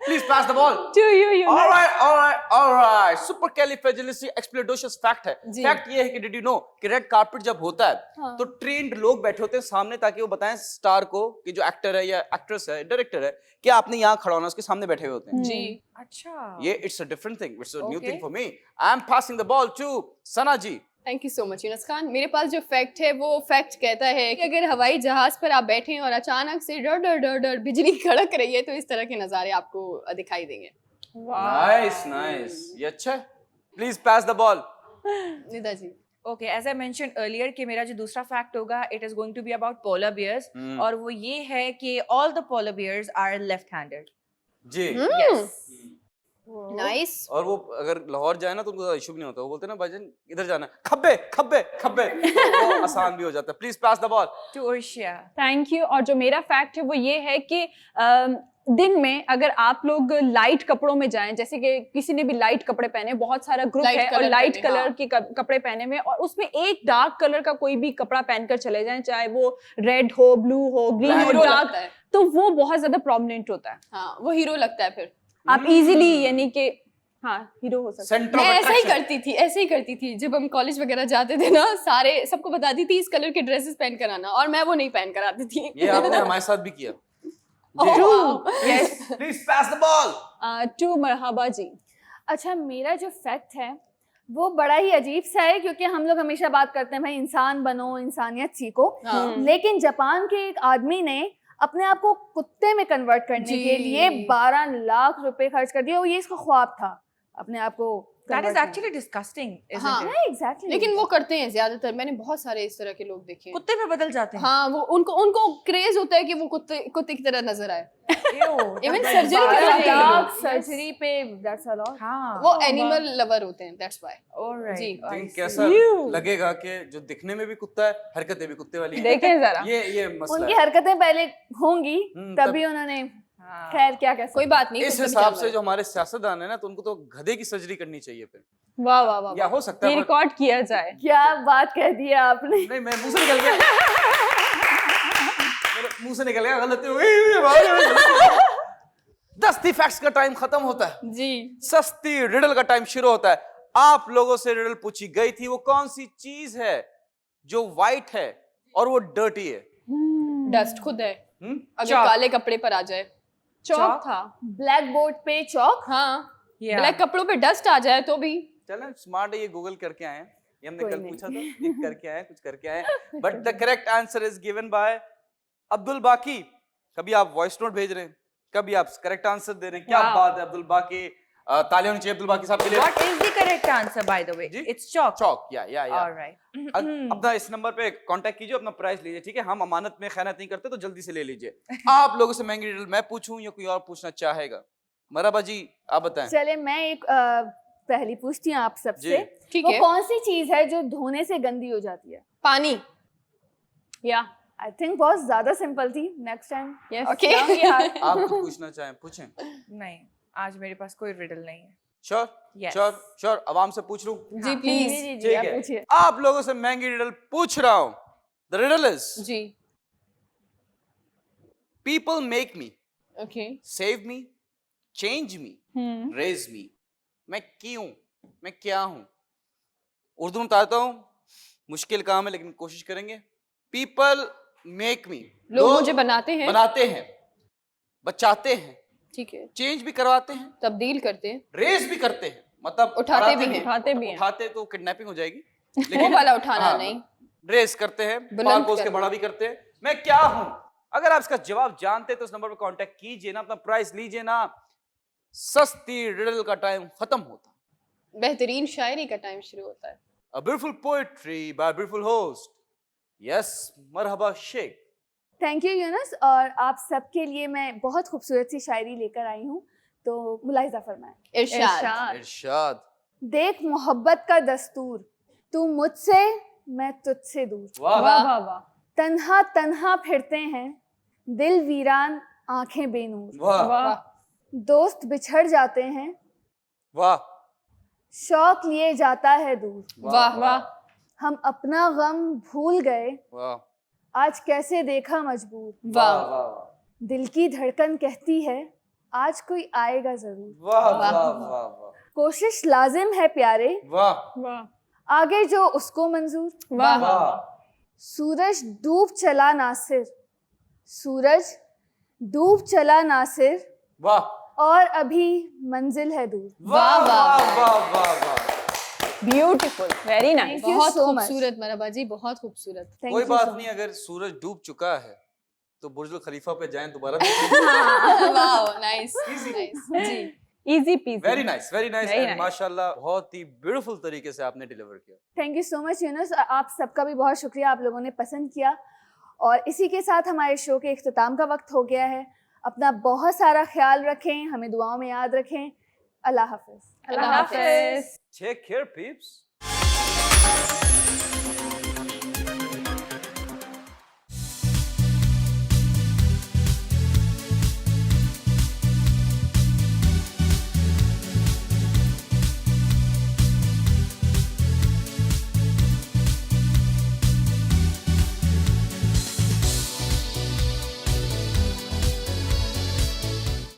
Speaker 5: please pass the ball.
Speaker 4: To you, Yunus.
Speaker 5: Alright supercalifragilisticexpialidocious fact है।
Speaker 3: जी।
Speaker 5: फैक्ट ये है कि डिड यू नो कि रेड कार्पेट जब होता है
Speaker 2: हाँ।
Speaker 5: तो ट्रेन्ड लोग बैठे होते हैं सामने ताकि वो बताएं स्टार को कि जो एक्टर है या एक्ट्रेस है, डायरेक्टर है, कि आपने यहाँ खड़ा होना, उसके सामने बैठे हुए होते हैं।
Speaker 3: जी।
Speaker 1: अच्छा।
Speaker 5: ये it's a different thing, it's a new
Speaker 1: Okay.
Speaker 5: Thing for me. I am passing the ball to Sana ji.
Speaker 3: Thank you so much Yunus Khan. मेरे पास जो फैक्ट है वो फैक्ट कहता है कि अगर हवाई जहाज पर आप बैठे हैं और अचानक से डर डर डर डर बिजली कड़क रही है तो इस तरह के नज़ारे आपको दिखाई देंगे।
Speaker 5: नाइस नाइस, ये अच्छा है। Please pass the ball.
Speaker 3: Nida ji.
Speaker 1: Okay, as I mentioned earlier कि मेरा जो दूसरा फैक्ट होगा, it is going to be about polar bears, और वो ये है कि all the polar bears are left-handed.
Speaker 5: जी।
Speaker 1: Yes.
Speaker 3: नाइस।
Speaker 5: और वो अगर लाहौर जाए ना तो उनको इशू भी नहीं होता। वो बोलते हैं ना भाईजान इधर जाना, खब्बे खब्बे खब्बे। वो आसान भी हो जाता है। Please pass the ball
Speaker 1: To Urshia.
Speaker 4: Thank you. और जो मेरा फैक्ट है वो ये है कि दिन में अगर आप लोग लाइट कपड़ों में जाएं, जैसे कि किसी ने भी लाइट कपड़े पहने, बहुत सारा ग्रुप
Speaker 3: Light
Speaker 4: है और
Speaker 3: color
Speaker 4: लाइट
Speaker 3: पहने,
Speaker 4: कलर
Speaker 3: हाँ।
Speaker 4: के कपड़े पहने हुए, और उसमें एक डार्क कलर का कोई भी कपड़ा पहनकर चले जाएं, चाहे वो रेड हो, ब्लू हो, ग्रीन हो,
Speaker 3: हीरो
Speaker 4: डार्क,
Speaker 3: लगता है।
Speaker 4: तो वो बहुत ज्यादा प्रोमिनेंट होता है।
Speaker 3: हाँ वो हीरो लगता है फिर।
Speaker 4: आप इजीली यानी कि हाँ हीरो हो सकता
Speaker 5: सेंटर
Speaker 3: मैं
Speaker 5: ऑफ
Speaker 3: ऐसा ही
Speaker 5: अट्रैक्शन।
Speaker 3: करती थी, ऐसे ही करती थी जब हम कॉलेज वगैरह जाते थे ना, सारे सबको बताती थी इस कलर के ड्रेसेस पहन कर आना, और मैं वो नहीं पहन कर आती थी।
Speaker 5: ये आपने हमारे साथ भी किया।
Speaker 3: Oh, wow.
Speaker 5: Please pass the ball.
Speaker 4: है। टू मरहबा जी।
Speaker 2: अच्छा, मेरा जो फैक्ट है वो बड़ा ही अजीब सा है, क्योंकि हम लोग हमेशा बात करते हैं भाई इंसान बनो, इंसानियत सीखो,
Speaker 3: हाँ।
Speaker 2: लेकिन जापान के एक आदमी ने अपने आप को कुत्ते में कन्वर्ट करने
Speaker 3: जी।
Speaker 2: के लिए 12 लाख रुपए खर्च कर दिए, और ये इसका ख्वाब था अपने आप को
Speaker 1: That is
Speaker 2: convert करना।
Speaker 1: actually disgusting, isn't
Speaker 3: हाँ।
Speaker 1: it?
Speaker 2: हाँ, exactly.
Speaker 3: लेकिन वो करते हैं ज्यादातर, मैंने बहुत सारे इस तरह के लोग देखे हैं।
Speaker 1: कुत्ते पे बदल जाते हैं।
Speaker 3: हाँ, वो उनको क्रेज होता है कि वो कुत्ते की तरह नजर आए।
Speaker 1: Ew,
Speaker 3: Even
Speaker 1: that's
Speaker 3: surgery
Speaker 1: bad.
Speaker 3: करवाते हैं लोग।
Speaker 2: लाख सर्जरी पे, that's a lot.
Speaker 1: हाँ।
Speaker 3: वो एनिमल लवर होते हैं, दैट्स व्हाई।
Speaker 1: Alright,
Speaker 3: जी।
Speaker 1: I
Speaker 5: लेकिन
Speaker 1: see.
Speaker 5: कैसा
Speaker 4: You.
Speaker 5: लगेगा कि जो दिखने में भी कुत्ता है, हरकतें भी कुत्ते वाली हैं।
Speaker 4: देखें जरा।
Speaker 5: ये मसला
Speaker 2: उनकी
Speaker 5: है।
Speaker 2: हरकतें पहले होंगी
Speaker 5: तब-
Speaker 2: तभी उन्होंने,
Speaker 1: हाँ।
Speaker 2: खैर क्या कह सकते
Speaker 3: कोई बात नहीं।
Speaker 5: इस
Speaker 3: कुत्ते भी
Speaker 5: हिसाब
Speaker 3: जानवर
Speaker 5: से
Speaker 3: हैं।
Speaker 5: जो हमारे सियासतदान है ना, तो उनको तो गधे की सर्जरी करनी चाहिए फिर,
Speaker 4: वाह वाह वाह
Speaker 5: या हो सकता
Speaker 4: ये
Speaker 5: है
Speaker 4: रिकॉर्ड किया जाए।
Speaker 2: क्या बात कह दी है आपने।
Speaker 5: नहीं, मैं मुंह से निकल गया, मेरे मुंह से निकल गया, गलती हुई। दस्ती फैक्ट्स का टाइम खत्म होता है,
Speaker 3: जी।
Speaker 5: सस्ती रिडल का टाइम शुरू होता है। आप लोगों से रिडल पूछी गई थी, वो कौन सी चीज है जो व्हाइट है और वो डर्टी है?
Speaker 3: डस्ट खुद है,
Speaker 5: हम्म?
Speaker 3: अगर
Speaker 1: Chalk.
Speaker 3: काले कपड़े पर आ जाए।
Speaker 4: चौक था।
Speaker 2: ब्लैक बोर्ड पे चौक।
Speaker 3: हाँ,
Speaker 1: Yeah.
Speaker 3: ब्लैक कपड़ों पे डस्ट आ जाए तो भी।
Speaker 5: चलें, स्मार्ट है, ये गूगल करके आए हैं, ये हमने
Speaker 2: कोई
Speaker 5: कल
Speaker 2: नहीं।
Speaker 5: पूछा था, ये करके आए, कुछ करके आए। But the correct answer is given by Abdul बाकी। कभी आप वॉइस नोट भेज रहे हैं, कभी आप करेक्ट आंसर दे रहे हैं। क्या
Speaker 1: Wow.
Speaker 5: बात है अब्दुल बाकी, तालियां होनी चाहिए अब्दुल बाकी साहब के लिए।
Speaker 1: What is the correct answer, by the way?
Speaker 5: Ji?
Speaker 1: It's chalk.
Speaker 5: चौक, या
Speaker 1: All right.
Speaker 5: अपना इस नंबर पे कांटेक्ट कीजिए, अपना प्राइस लीजिए, ठीक है? हम अमानत में खयानत नहीं करते, तो जल्दी से ले लीजिए। आप लोगों से महंगी रिडल मैं पूछूं या कोई और पूछना चाहेगा? मराबा जी आप बताएं।
Speaker 2: चले मैं एक पहली पूछती हूँ आप
Speaker 5: जी।
Speaker 2: सबसे।
Speaker 3: ठीक
Speaker 2: वो
Speaker 3: है।
Speaker 2: कौन सी चीज है जो धोने से गंदी हो जाती है?
Speaker 3: पानी।
Speaker 4: या
Speaker 2: आई थिंक बहुत ज्यादा सिंपल थी। Next time
Speaker 4: yes
Speaker 3: okay.
Speaker 5: आप कुछ पूछना चाहें, पूछें।
Speaker 1: नहीं, आज मेरे पास कोई रिडल नहीं है।
Speaker 5: Sure
Speaker 1: Yes.
Speaker 5: श्योर, आवाम से पूछ लूं?
Speaker 3: जी
Speaker 2: जी
Speaker 3: प्लीज।
Speaker 2: जी जी
Speaker 5: ठीक
Speaker 2: आप
Speaker 5: है,
Speaker 2: पूछिए।
Speaker 5: आप लोगों से महंगी रिडल पूछ रहा हूं। द रिडल इज,
Speaker 3: जी।
Speaker 5: People make me,
Speaker 3: okay.
Speaker 5: Save me, change me, raise me. मैं क्यों, मैं क्या हूं? उर्दू में बताता हूं, मुश्किल काम है लेकिन कोशिश करेंगे। पीपल मेक मी,
Speaker 3: लोग मुझे बनाते हैं।
Speaker 5: बनाते हैं, बचाते हैं,
Speaker 3: ठीक है।
Speaker 5: चेंज भी करवाते हैं,
Speaker 3: तब्दील करते हैं।
Speaker 5: रेज भी करते हैं, मतलब
Speaker 3: उठाते
Speaker 5: बढ़ाते
Speaker 3: भी हैं।
Speaker 4: उठाते भी हैं।
Speaker 5: उठाते तो किडनैपिंग हो जाएगी,
Speaker 3: वो वाला उठाना
Speaker 5: हाँ,
Speaker 3: नहीं।
Speaker 5: रेस करते हैं,
Speaker 3: बुलंद
Speaker 5: पाल पोस के
Speaker 3: करना।
Speaker 5: बड़ा भी करते हैं। मैं क्या हूं? अगर आप इसका जवाब जानते हैं तो इस नंबर पर कांटेक्ट कीजिए ना, अपना प्राइस लीजिए ना। सस्ती रिडल का टाइम खत्म होता,
Speaker 3: बेहतरीन शायरी का टाइम शुरू होता है।
Speaker 5: a beautiful poetry by a beautiful host. Yes, Marhaba Sheikh.
Speaker 2: Thank you Yunus. और आप सबके लिए मैं बहुत खूबसूरत सी शायरी लेकर आई हूँ, तो मुलाहिजा फरमाएं।
Speaker 3: इरशाद।
Speaker 5: इरशाद।
Speaker 2: देख मोहब्बत का दस्तूर, तू मुझसे मैं तुझसे दूर,
Speaker 5: वाह
Speaker 4: वाह वाह वाह
Speaker 2: तन्हा तन्हा फिरते हैं, दिल वीरान आंखें बेनूर,
Speaker 5: वाह
Speaker 4: वाह
Speaker 2: दोस्त बिछड़ जाते हैं,
Speaker 5: वाह
Speaker 2: शौक लिए जाता है दूर,
Speaker 3: वाह
Speaker 4: वाह
Speaker 2: हम अपना गम भूल गए,
Speaker 5: वाह
Speaker 2: आज कैसे देखा मजबूर,
Speaker 3: वाह
Speaker 5: वाह
Speaker 2: दिल की धड़कन कहती है आज कोई आएगा जरूर,
Speaker 5: वाह वाह वाह वाह
Speaker 2: कोशिश लाजिम है प्यारे,
Speaker 5: वाह
Speaker 4: वाह
Speaker 2: आगे जो उसको मंजूर,
Speaker 4: वाह
Speaker 5: वाह
Speaker 2: सूरज डूब चला नासिर, सूरज डूब चला नासिर,
Speaker 5: वाह
Speaker 2: और अभी मंजिल है दूर।
Speaker 5: वाह
Speaker 3: वाह,
Speaker 5: वाह वाह वाह वाह।
Speaker 4: Beautiful very nice
Speaker 2: Thank you
Speaker 3: बहुत
Speaker 2: so much.
Speaker 3: खूबसूरत मरहबा जी, बहुत खूबसूरत।
Speaker 2: Thank
Speaker 5: कोई
Speaker 2: you
Speaker 5: बात
Speaker 2: so
Speaker 5: नहीं,
Speaker 2: much.
Speaker 5: अगर सूरज डूब चुका है तो बुर्ज खलीफा पे जाएं दोबारा देखें।
Speaker 3: वाह, नाइस नाइस। जी।
Speaker 4: Easy peasy
Speaker 5: very nice
Speaker 4: Very nice.
Speaker 5: माशाल्लाह, बहुत ही ब्यूटीफुल तरीके से आपने डिलीवर किया।
Speaker 2: Thank you so much Yunus. आप सबका भी बहुत शुक्रिया, आप लोगों ने पसंद किया। और इसी के साथ हमारे शो के इख्तिताम का वक्त हो गया है। अपना बहुत सारा ख्याल रखें, हमें दुआओं में याद रखें। अल्लाह हाफिज़।
Speaker 4: अल्लाह हाफिज
Speaker 5: Take care, peeps.